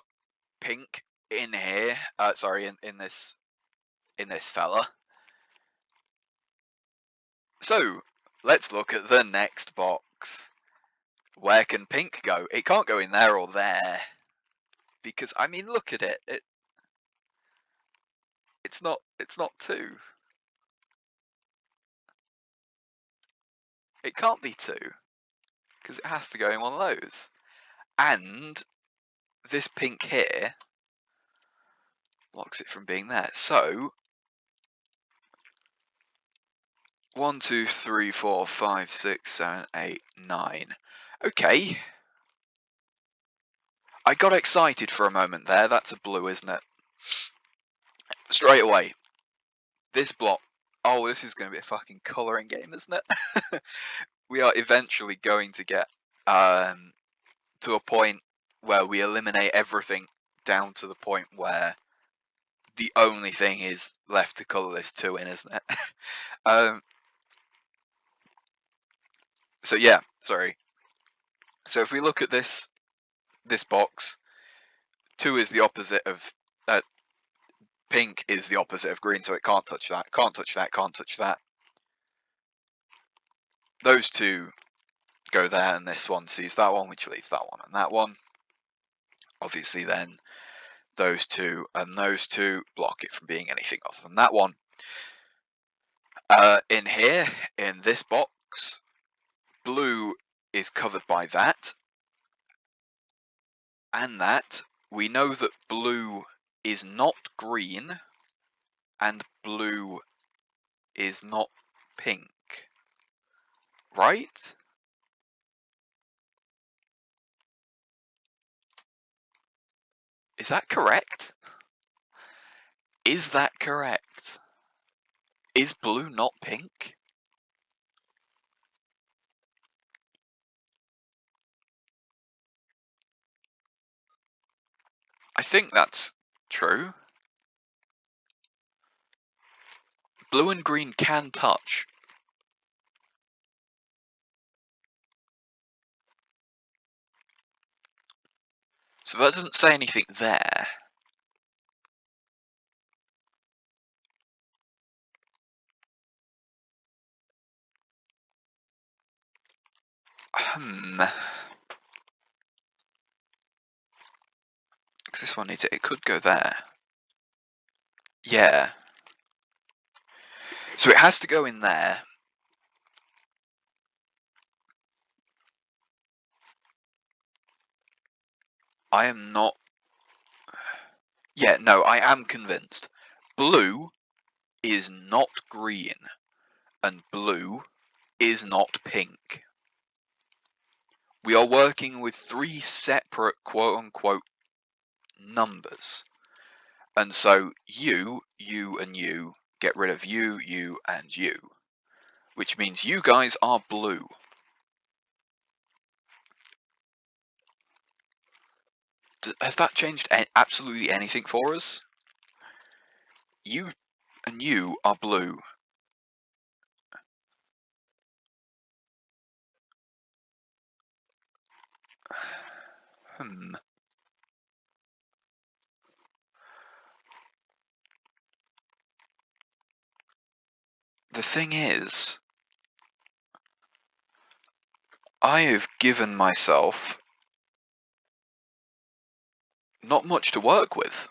pink in here. Sorry, in this fella. So, let's look at the next box. Where can pink go? It can't go in there or there. Because, I mean, look at it. It's not 2. It can't be 2. Because it has to go in one of those. And this pink here blocks it from being there. So, 1, 2, 3, 4, 5, 6, 7, 8, 9. Okay. I got excited for a moment there. That's a blue, isn't it? Straight away. This block. Oh, this is going to be a fucking colouring game, isn't it? We are eventually going to get to a point where we eliminate everything down to the point where the only thing is left to colour this 2 in, isn't it? um, so yeah, sorry. So if we look at this box, 2 is the opposite of pink is the opposite of green, so it can't touch that, can't touch that, can't touch that. Those 2 go there, and this one sees that one, which leaves that one and that one. Obviously then those 2 and those 2 block it from being anything other than that one. In here, in this box, blue is covered by that and that. We know that blue is not green and blue is not pink, right? Is that correct? Is that correct? Is blue not pink? I think that's true. Blue and green can touch. So that doesn't say anything there. Because this one needs it. It could go there. Yeah. So it has to go in there. I am not... Yeah, no, I am convinced. Blue is not green, and blue is not pink. We are working with 3 separate quote-unquote numbers. And so you, and you get rid of you, and you. Which means you guys are blue. Has that changed absolutely anything for us? You and you are blue. Hmm. The thing is, I have given myself not much to work with.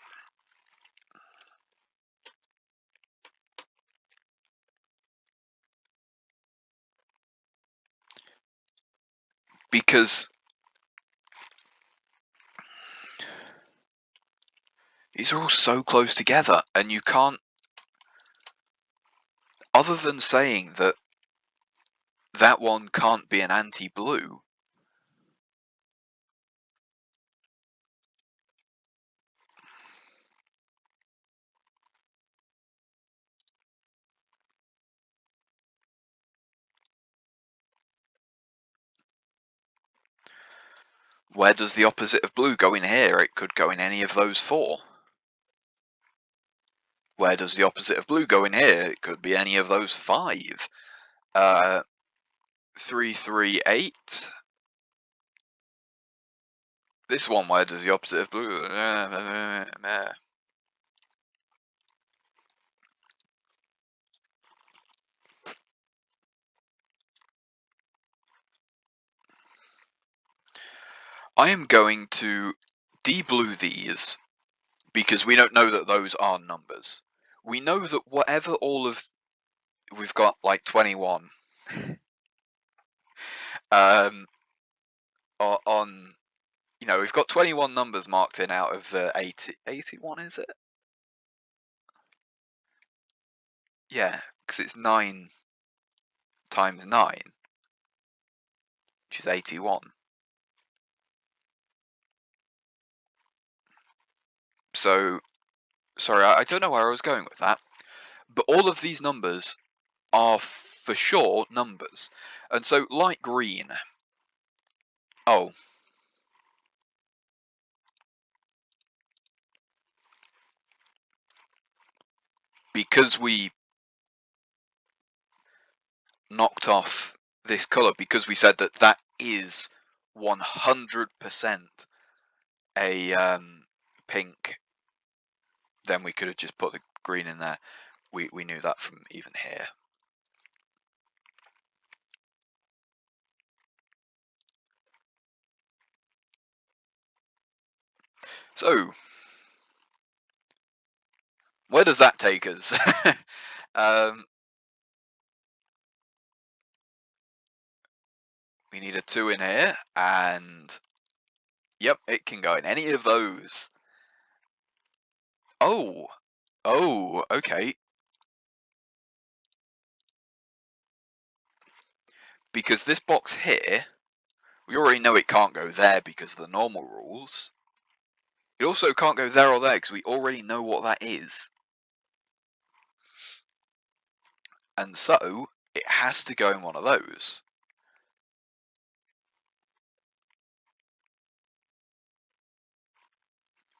Because these are all so close together, and you can't, other than saying that that one can't be an anti-blue. Where does the opposite of blue go in here? It could go in any of those 4. Where does the opposite of blue go in here? It could be any of those 5. 3, 3, 8. This one, where does the opposite of blue? I am going to de-blue these because we don't know that those are numbers. We know that whatever all of... We've got like 21 on... You know, we've got 21 numbers marked in out of the 81, is it? Yeah, because it's 9 times 9, which is 81. So, sorry, I don't know where I was going with that. But all of these numbers are for sure numbers. And so, light green. Oh. because we knocked off this colour, because we said that that is 100% a pink, then we could have just put the green in there. We knew that from even here. So, where does that take us? We need a 2 in here, and yep, it can go in any of those. Oh, oh, okay. Because this box here, we already know it can't go there because of the normal rules. It also can't go there or there because we already know what that is. And so, it has to go in one of those.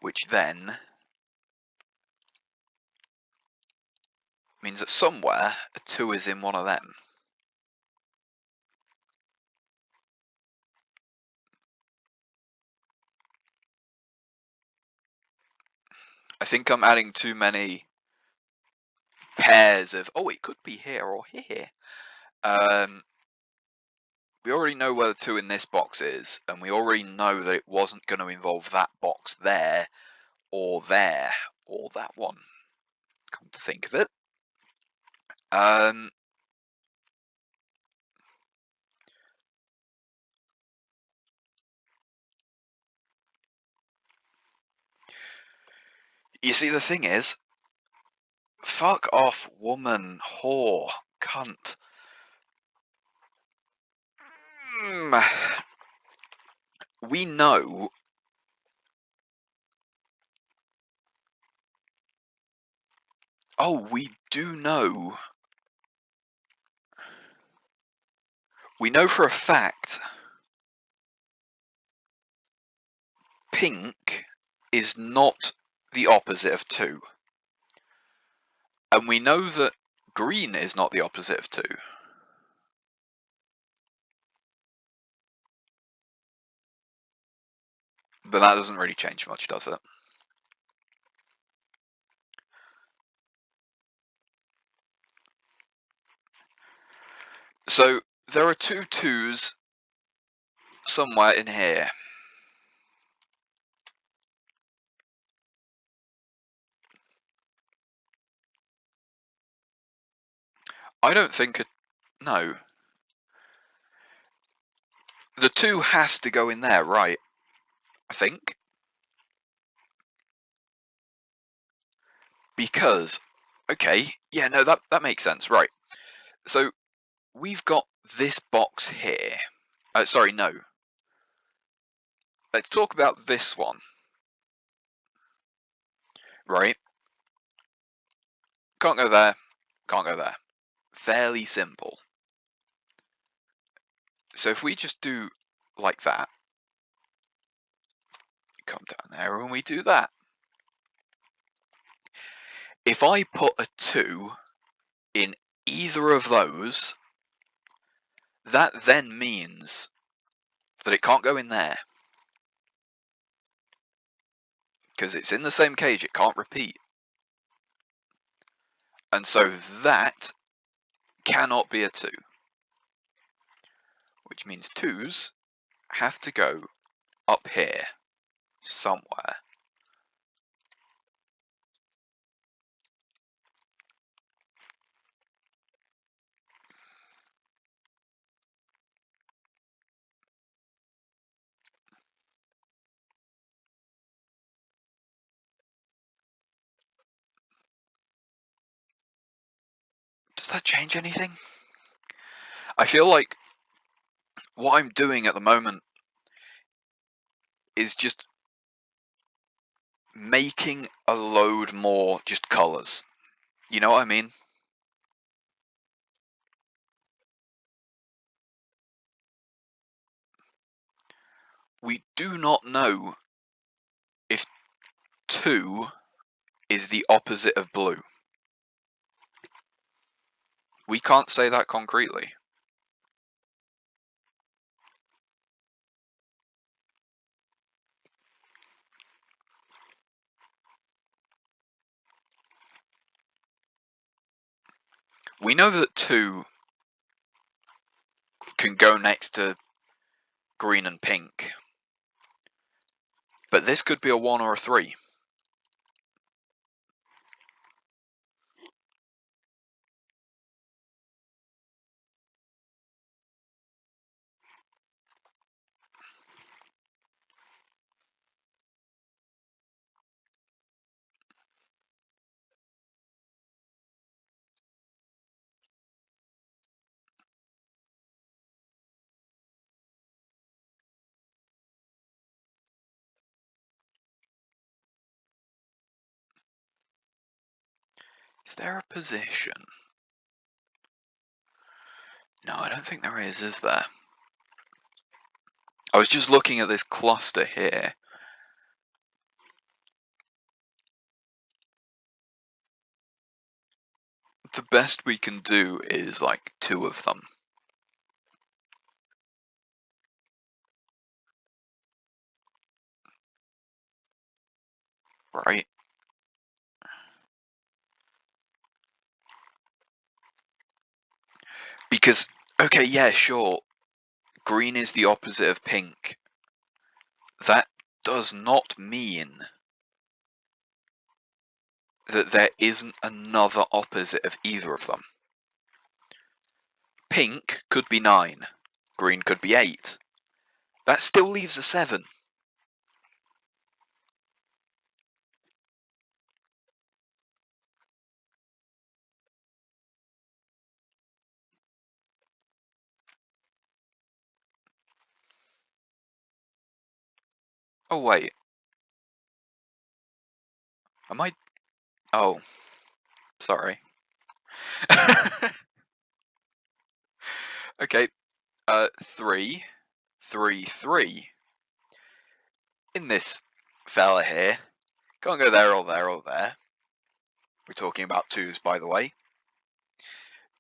Which then means that somewhere a 2 is in one of them. I think I'm adding too many pairs of, oh, it could be here or here. We already know where the 2 in this box is, and we already know that it wasn't going to involve that box there, or that one. Come to think of it. You see, the thing is, fuck off, woman, whore, cunt. We know. Oh, we do know. We know for a fact pink is not the opposite of 2. And we know that green is not the opposite of 2. But that doesn't really change much, does it? So, there are 2 2s somewhere in here. I don't think no. The 2 has to go in there, right? I think. Because, okay, yeah, no, that makes sense, right. So, we've got this box here. Sorry, no. Let's talk about this one. Right? Can't go there, can't go there. Fairly simple. So if we just do like that, come down there and we do that. If I put a 2 in either of those, that then means that it can't go in there. Because it's in the same cage, it can't repeat. And so that cannot be a 2. Which means 2s have to go up here, somewhere. Does that change anything? I feel like what I'm doing at the moment is just making a load more just colours. You know what I mean? We do not know if 2 is the opposite of blue. We can't say that concretely. We know that 2 can go next to green and pink, but this could be a 1 or a 3. Is there a position? No, I don't think there is there? I was just looking at this cluster here. The best we can do is like 2 of them. Right? Because, okay, yeah, sure, green is the opposite of pink. That does not mean that there isn't another opposite of either of them. Pink could be 9, green could be 8. That still leaves a 7. Oh wait, am I? Oh, sorry. Okay, 3, 3, 3. In this fella here, can't go there or there or there. We're talking about 2s, by the way,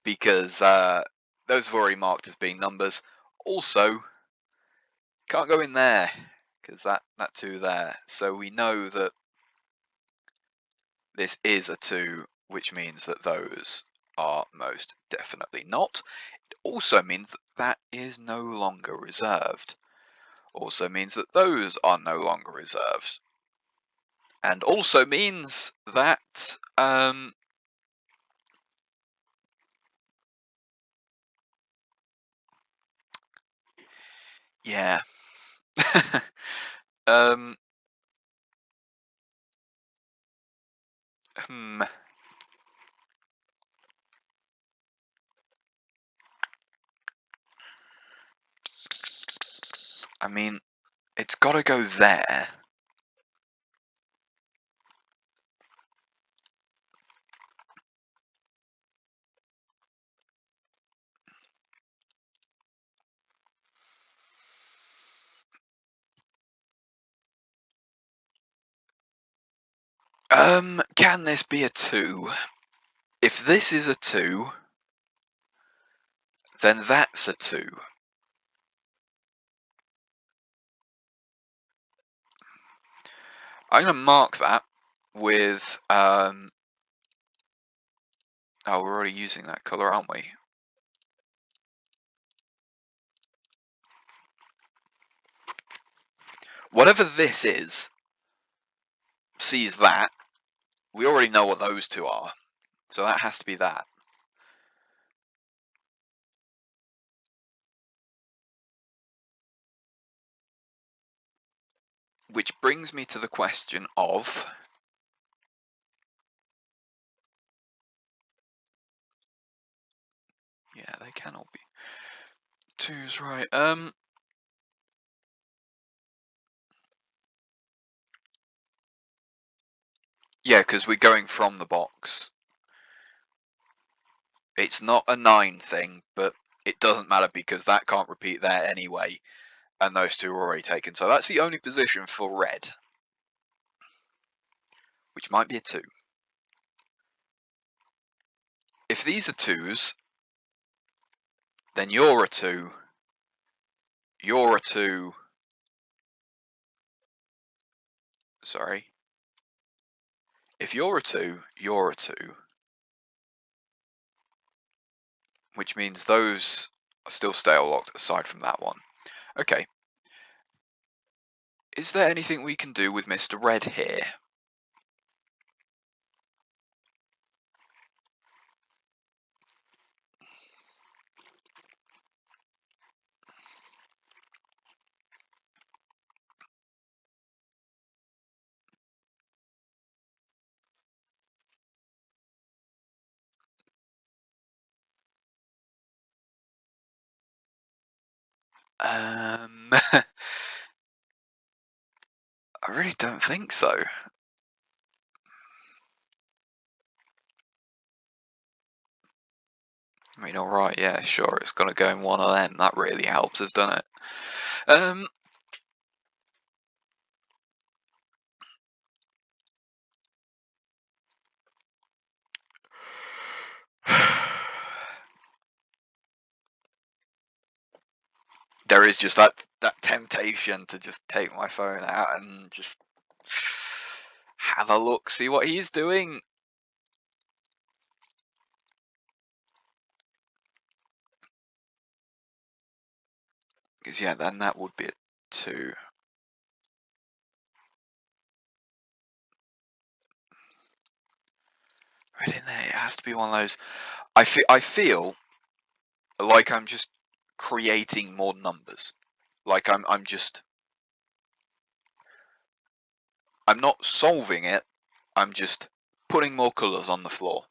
because those have already marked as being numbers. Also, can't go in there, because that 2 there. So we know that this is a 2, which means that those are most definitely not. It also means that that is no longer reserved. Also means that those are no longer reserved. And also means that yeah. um hmm. I mean, it's got to go there. Can this be a 2? If this is a 2, then that's a 2. I'm going to mark that with, oh, we're already using that colour, aren't we? Whatever this is, sees that. We already know what those 2 are, so that has to be that. Which brings me to the question of, yeah, they can all be 2s, right? Yeah, because we're going from the box. It's not a 9 thing, but it doesn't matter because that can't repeat there anyway, and those 2 are already taken. So that's the only position for red, which might be a 2. If these are 2s, then you're a 2, you're a 2, sorry. If you're a 2, you're a 2, which means those are still stale locked aside from that one. Okay. Is there anything we can do with Mr. Red here? I really don't think so. I mean, alright, yeah, sure, it's gonna go in one of them. That really helps us, doesn't it? There is just that temptation to just take my phone out and just have a look, see what he's doing. Because yeah, then that would be a 2. Right in there, it has to be one of those. I feel like I'm just creating more numbers. Like I'm not solving it. I'm just putting more colours on the floor.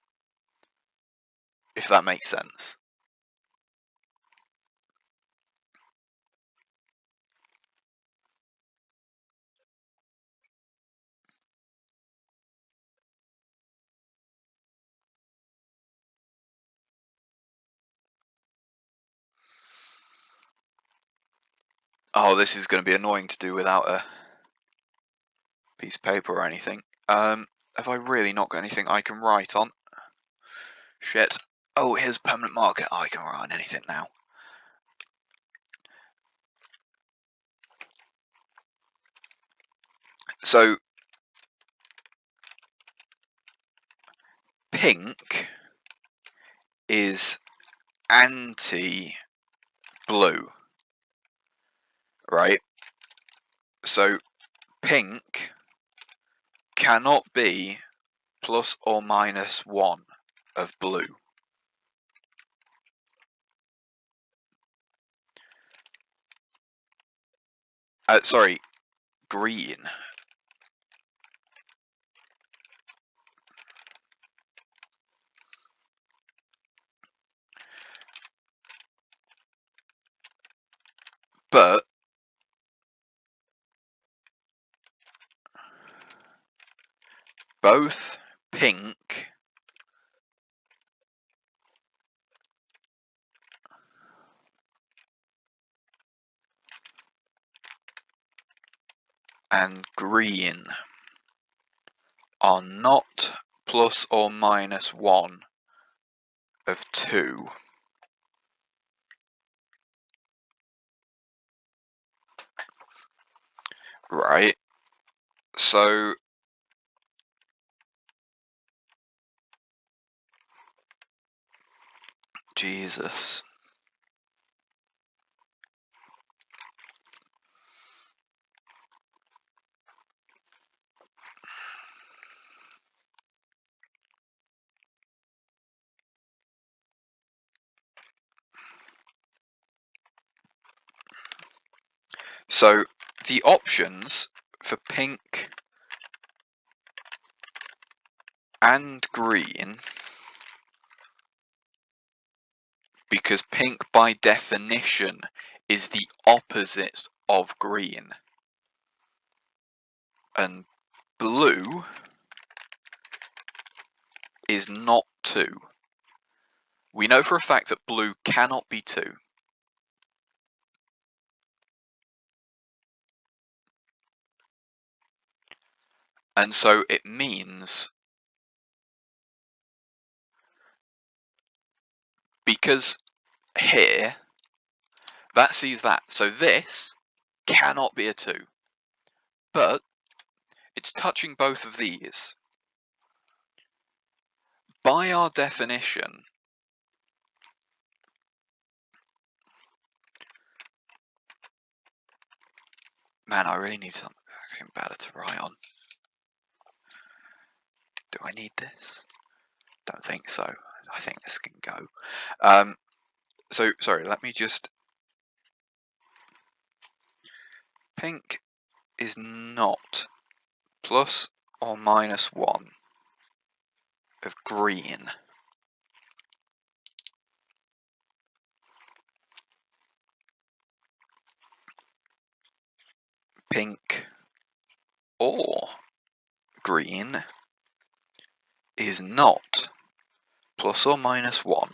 If that makes sense. Oh, this is going to be annoying to do without a piece of paper or anything. Have I really not got anything I can write on? Shit. Oh, here's a permanent marker. I can write on anything now. So, pink is anti-blue, right? So, pink cannot be plus or minus 1 of blue. Sorry, green. But both pink and green are not plus or minus 1 of 2. Right? So, Jesus. So, the options for pink and green, because pink by definition is the opposite of green, and blue is not 2. We know for a fact that blue cannot be 2. And so it means, because here, that sees that. So this cannot be a 2. But it's touching both of these. By our definition, man, I really need something better to write on. Do I need this? Don't think so. I think this can go. So, sorry, let me just... Pink is not plus or minus 1 of green. Pink or green is not plus or minus 1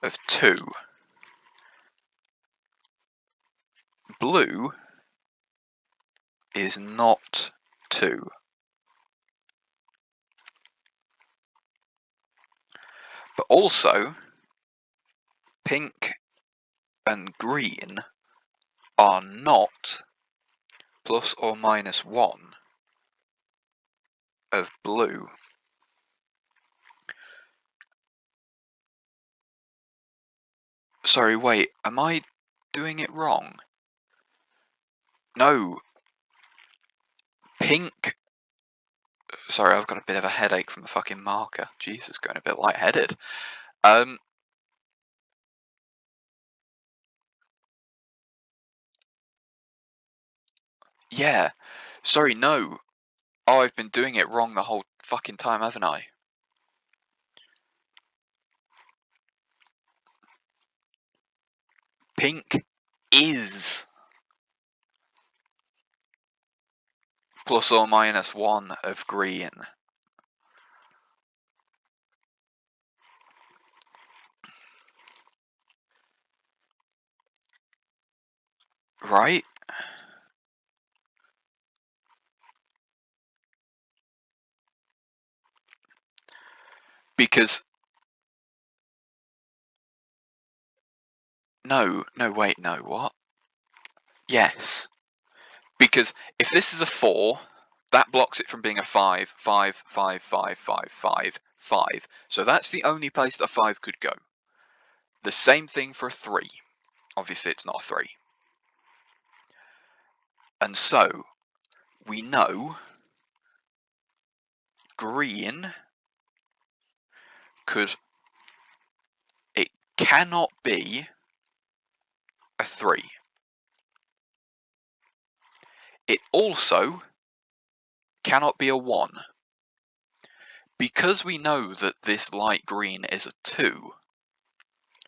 of 2. Blue is not 2. But also, pink and green are not plus or minus 1 of blue. Sorry, wait, am I doing it wrong? No. Pink... Sorry, I've got a bit of a headache from the fucking marker. Jesus, going a bit lightheaded. Yeah. Sorry, no. Oh, I've been doing it wrong the whole fucking time, haven't I? Pink is plus or minus 1 of green. Right? Because... No, wait, no, what? Yes. Because if this is a 4, that blocks it from being a 5, 5, 5, 5, 5, 5, 5. So that's the only place that a 5 could go. The same thing for a 3. Obviously, it's not a 3. And so, we know green could... It cannot be a 3. It also cannot be a 1. Because we know that this light green is a 2,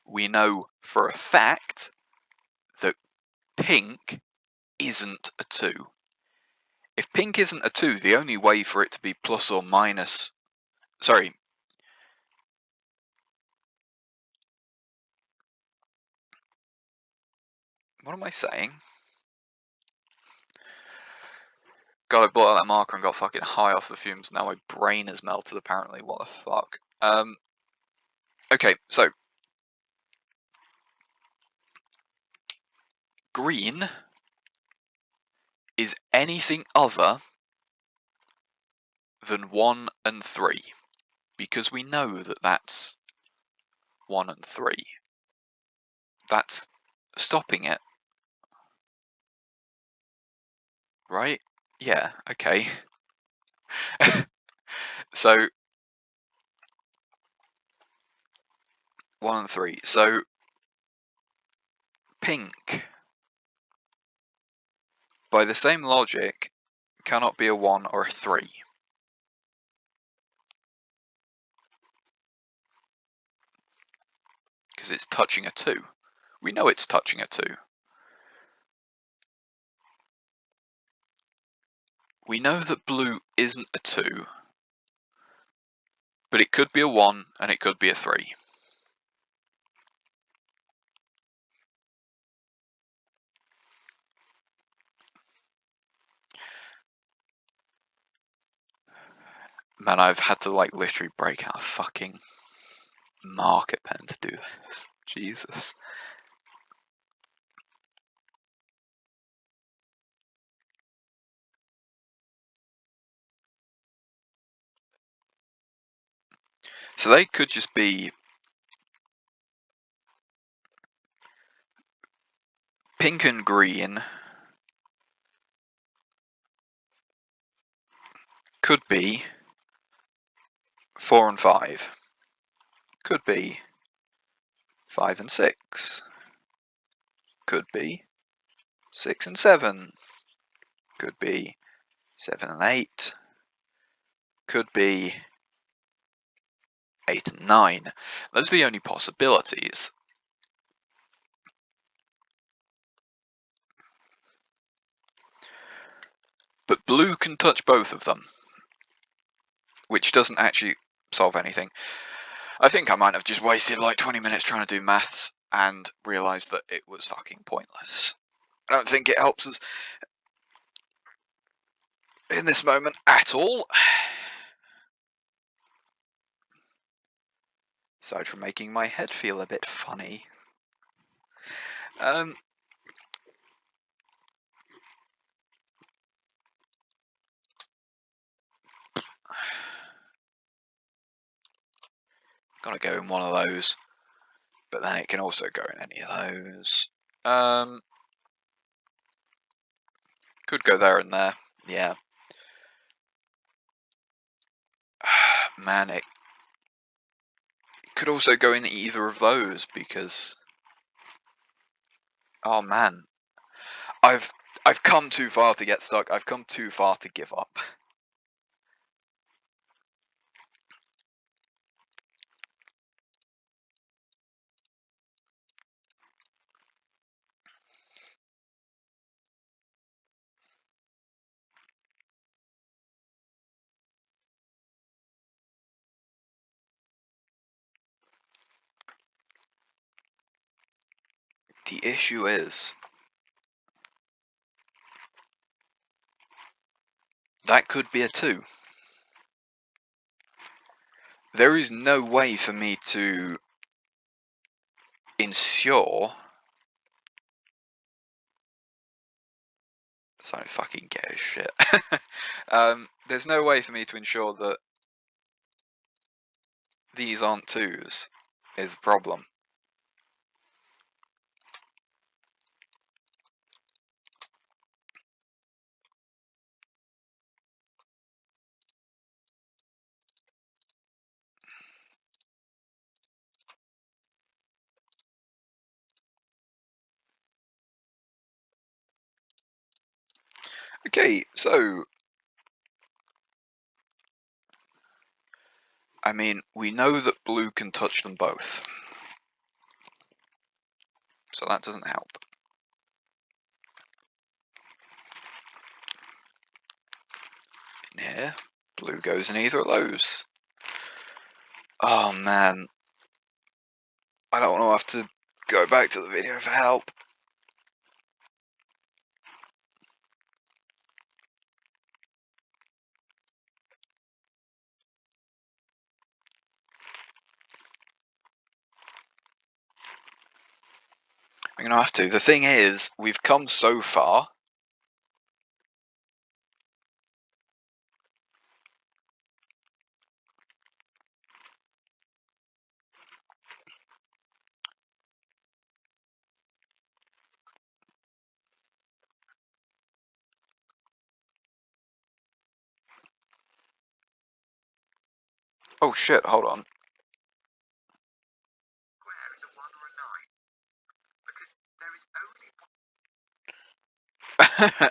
we know for a fact that pink isn't a 2. If pink isn't a 2, the only way for it to be plus or minus... Sorry. What am I saying? God, I bought out that marker and got fucking high off the fumes. Now my brain is melted, apparently. What the fuck? Okay, so... Green is anything other than 1 and 3. Because we know that that's 1 and 3. That's stopping it. Right? Yeah, okay. So, 1 and 3. So, pink, by the same logic, cannot be a 1 or a 3. Because it's touching a 2. We know it's touching a 2. We know that blue isn't a 2. But it could be a 1 and it could be a 3. Man, I've had to like literally break out a fucking marker pen to do this. Jesus. So they could just be pink and green. Could be 4 and 5. Could be 5 and 6. Could be 6 and 7. Could be 7 and 8. Could be 8 and 9. Those are the only possibilities. But blue can touch both of them, which doesn't actually solve anything. I think I might have just wasted like 20 minutes trying to do maths and realised that it was fucking pointless. I don't think it helps us in this moment at all. Aside from making my head feel a bit funny. Gotta go in one of those. But then it can also go in any of those. Could go there and there. Yeah. Man, it could also go in either of those because... Oh man. I've come too far to get stuck. I've come too far to give up. The issue is... that could be a 2. There is no way for me to ensure... So I fucking get his shit. There's no way for me to ensure that these aren't 2s, is the problem. Okay, so... I mean, we know that blue can touch them both. So that doesn't help. In here, blue goes in either of those. Oh man. I don't want to have to go back to the video for help. I'm gonna have to. The thing is, we've come so far. Oh shit, hold on.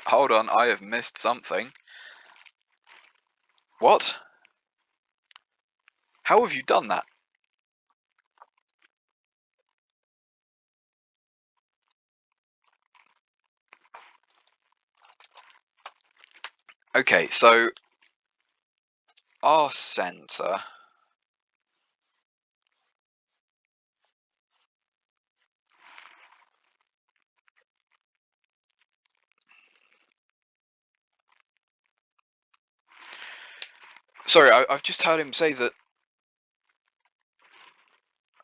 Hold on, I have missed something. What? How have you done that? Okay, so our center. Sorry, I've just heard him say that.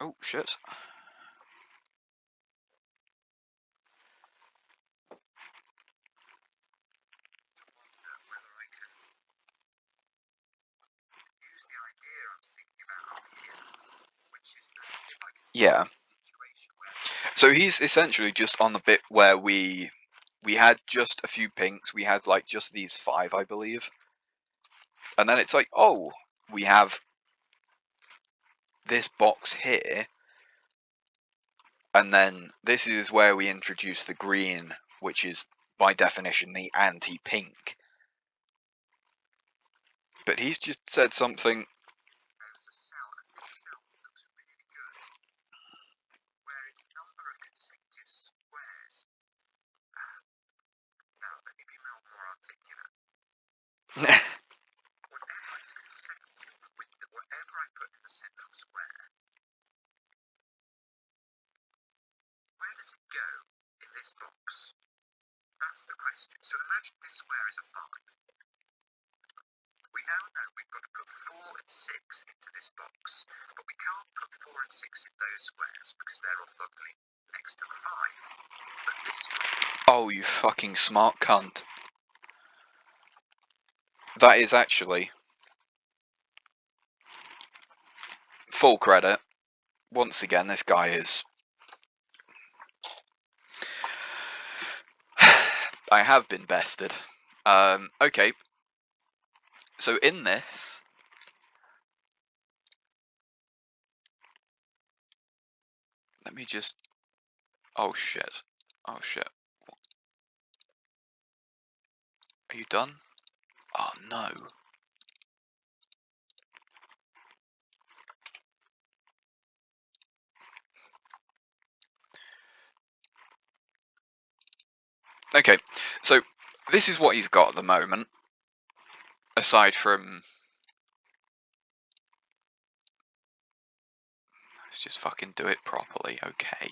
Oh shit. Yeah. So he's essentially just on the bit where we had just a few pinks. We had like just these 5, I believe. And then it's like, oh, we have this box here. And then this is where we introduce the green, which is by definition the anti-pink. But he's just said something. Oh, you fucking smart cunt. That is actually full credit. Once again, this guy is. I have been bested. Okay. So in this. Let me just. Oh shit. Oh shit. Are you done? Oh no. Okay, so this is what he's got at the moment. Aside from. Let's just fucking do it properly, okay.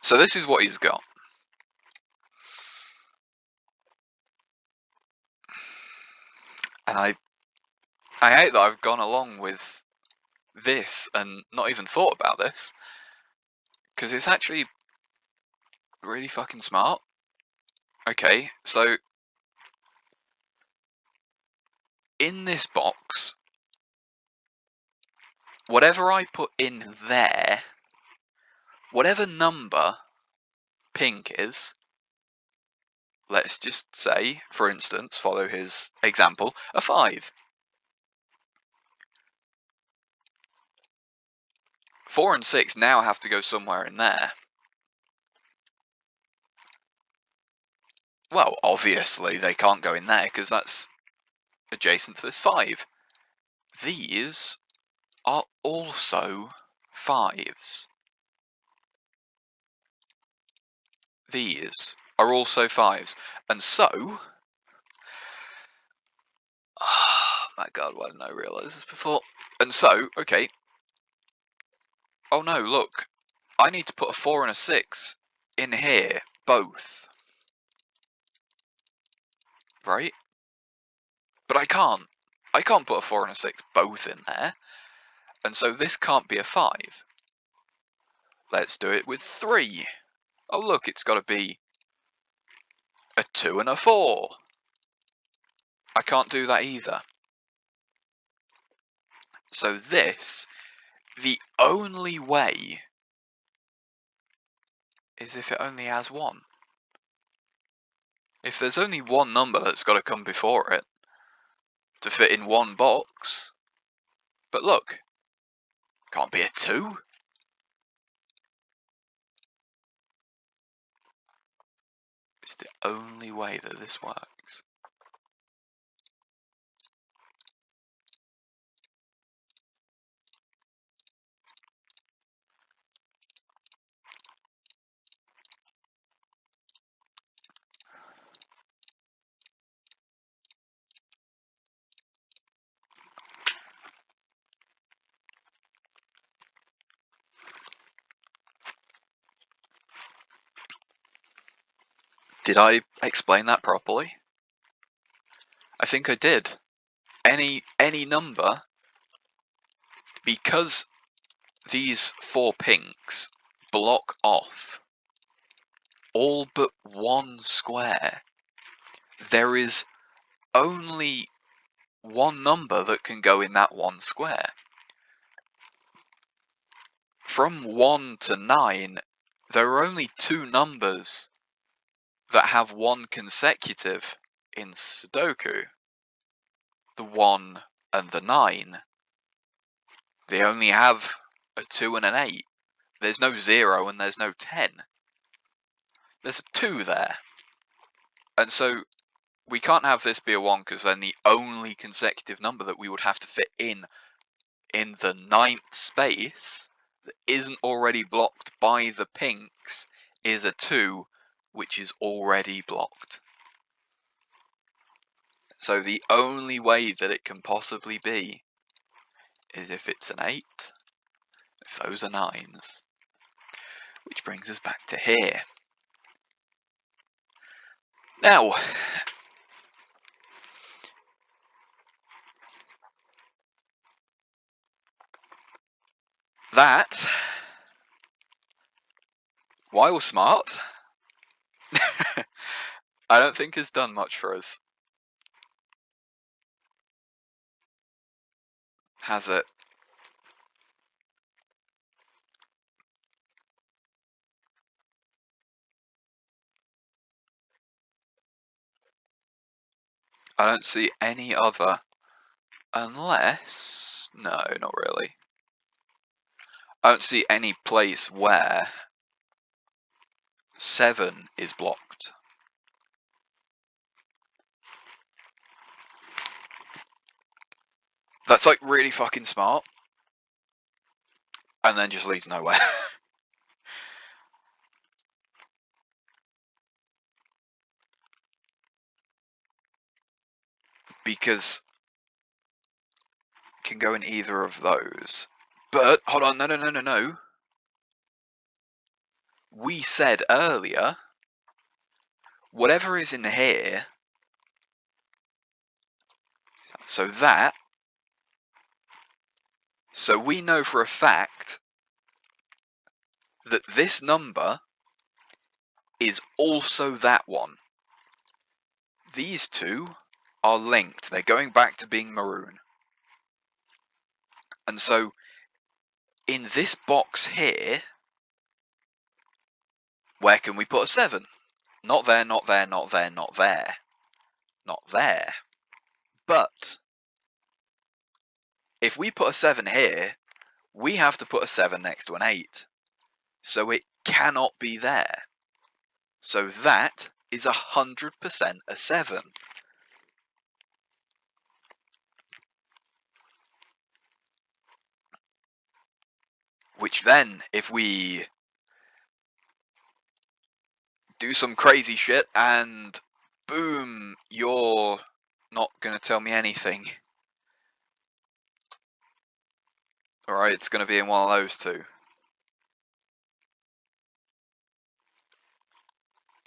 So this is what he's got. And I hate that I've gone along with this and not even thought about this. Because it's actually really fucking smart. Okay, so in this box, whatever I put in there, whatever number pink is, let's just say, for instance, follow his example, a 5. 4 and 6 now have to go somewhere in there. Well, obviously they can't go in there because that's adjacent to this 5. These are also 5s. These are also 5s. And so. Oh my god, why didn't I realise this before? And so, okay. Oh no, look. I need to put a 4 and a 6 in here, both. Right? But I can't. I can't put a 4 and a 6 both in there. And so this can't be a 5. Let's do it with 3. Oh look, it's got to be a 2 and a 4. I can't do that either. So this, the only way is if it only has 1. If there's only one number that's got to come before it to fit in one box. But look, can't be a 2. It's the only way that this works. Did I explain that properly? I think I did. Any number, because these 4 pinks block off all but one square. there is only one number that can go in that one square. From 1 to 9, there are only two numbers that have one consecutive in Sudoku. The 1 and the 9. They only have a 2 and an 8. There's no 0 and there's no 10. There's a 2 there. And so we can't have this be a 1, because then the only consecutive number that we would have to fit in the 9th space that isn't already blocked by the pinks is a 2, which is already blocked. So the only way that it can possibly be is if it's an 8, if those are 9s. Which brings us back to here. Now, that, while smart, I don't think has done much for us. Has it? I don't see any other, unless, no, not really. I don't see any place where 7 is blocked. That's like really fucking smart, and then just leads nowhere. Because it can go in either of those. But, hold on, no. We said earlier, whatever is in here, so we know for a fact that this number is also that one. These two are linked. They're going back to being maroon. And so, in this box here, where can we put a 7? Not there, not there, not there, not there. Not there. But, if we put a 7 here, we have to put a 7 next to an 8. So it cannot be there. So that is 100% a 7. Which then, if we do some crazy shit and boom, you're not going to tell me anything. Alright, it's going to be in one of those two.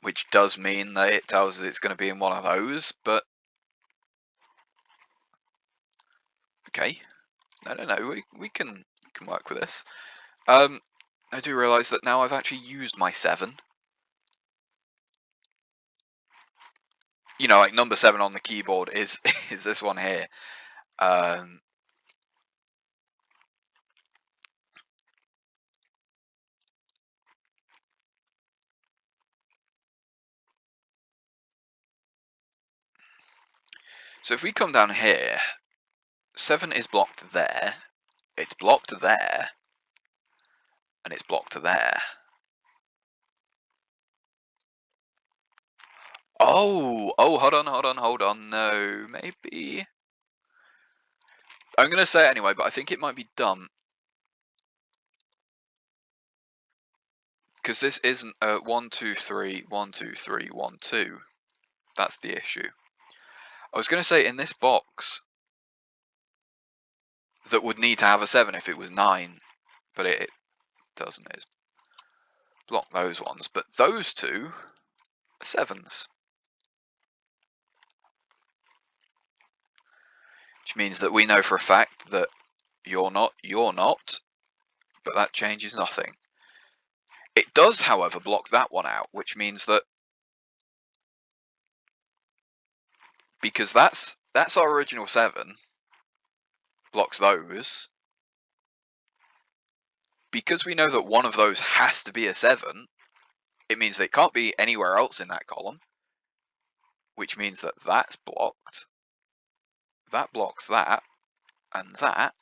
Which does mean that it tells us it's going to be in one of those, but... Okay. No, we can work with this. I do realise that now I've actually used my 7. You know, like number 7 on the keyboard is this one here. So if we come down here, 7 is blocked there, it's blocked there, and it's blocked there. Oh, hold on, no, maybe... I'm going to say it anyway, but I think it might be dumb. Because this isn't 1, 2, 3, 1, 2, 3, 1, 2. That's the issue. I was going to say in this box that would need to have a 7 if it was 9, but it doesn't. It's block those ones, but those two are 7s. Which means that we know for a fact that you're not, but that changes nothing. It does, however, block that one out, which means that because that's our original 7, blocks those. Because we know that one of those has to be a 7, it means they can't be anywhere else in that column, which means that that's blocked, that blocks that, and that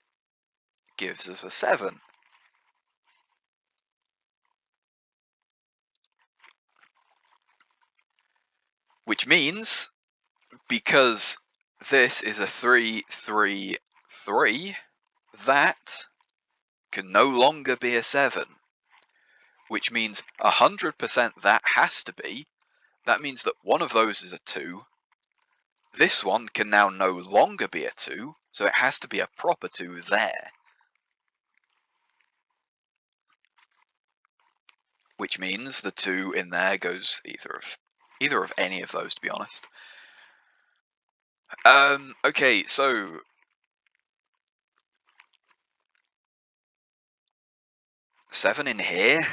gives us a 7. Which means, because this is a 3, 3, 3, that can no longer be a 7. Which means 100% that has to be. That means that one of those is a 2. This one can now no longer be a 2, so it has to be a proper 2 there. Which means the 2 in there goes either of any of those, to be honest. Okay, so 7 in here?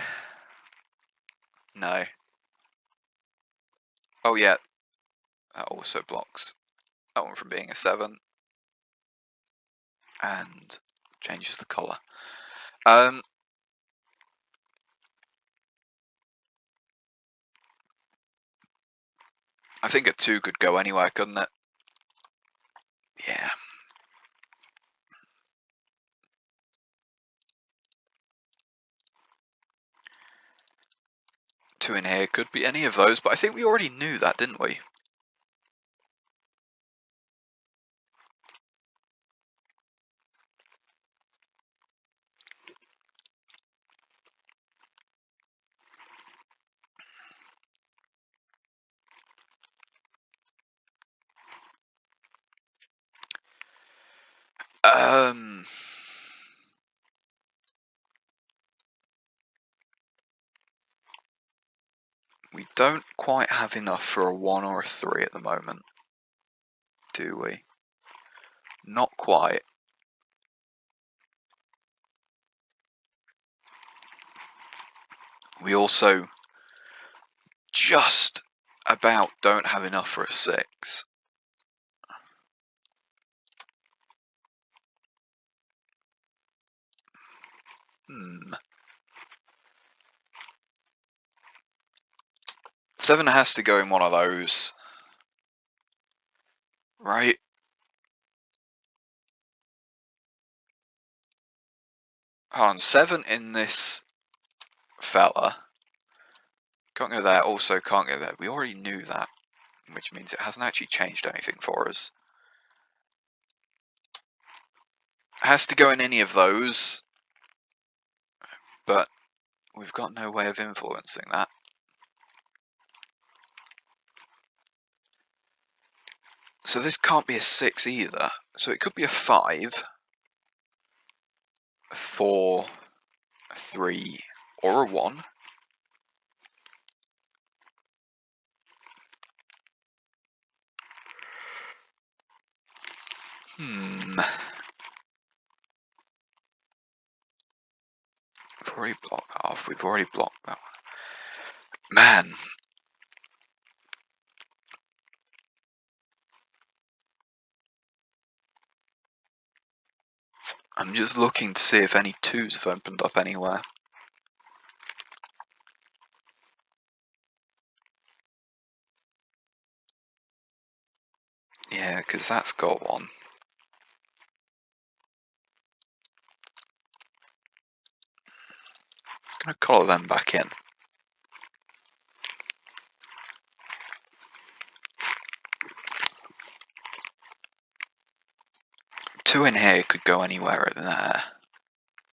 No. Oh yeah, that also blocks that one from being a 7. And changes the colour. I think a 2 could go anywhere, couldn't it? Yeah. Two in here could be any of those, but I think we already knew that, didn't we? We don't quite have enough for a 1 or a 3 at the moment, do we? Not quite. We also just about don't have enough for a 6. Hmm. 7 has to go in one of those. Right? Hold on, 7 in this fella. Can't go there, also can't go there. We already knew that, which means it hasn't actually changed anything for us. It has to go in any of those, but we've got no way of influencing that. So this can't be a 6 either. So it could be a 5, a 4, a 3, or a 1. We've already blocked that off. We've already blocked that one. Man. I'm just looking to see if any 2s have opened up anywhere. Yeah, because that's got one. I'm going to colour them back in. Two in here could go anywhere in there.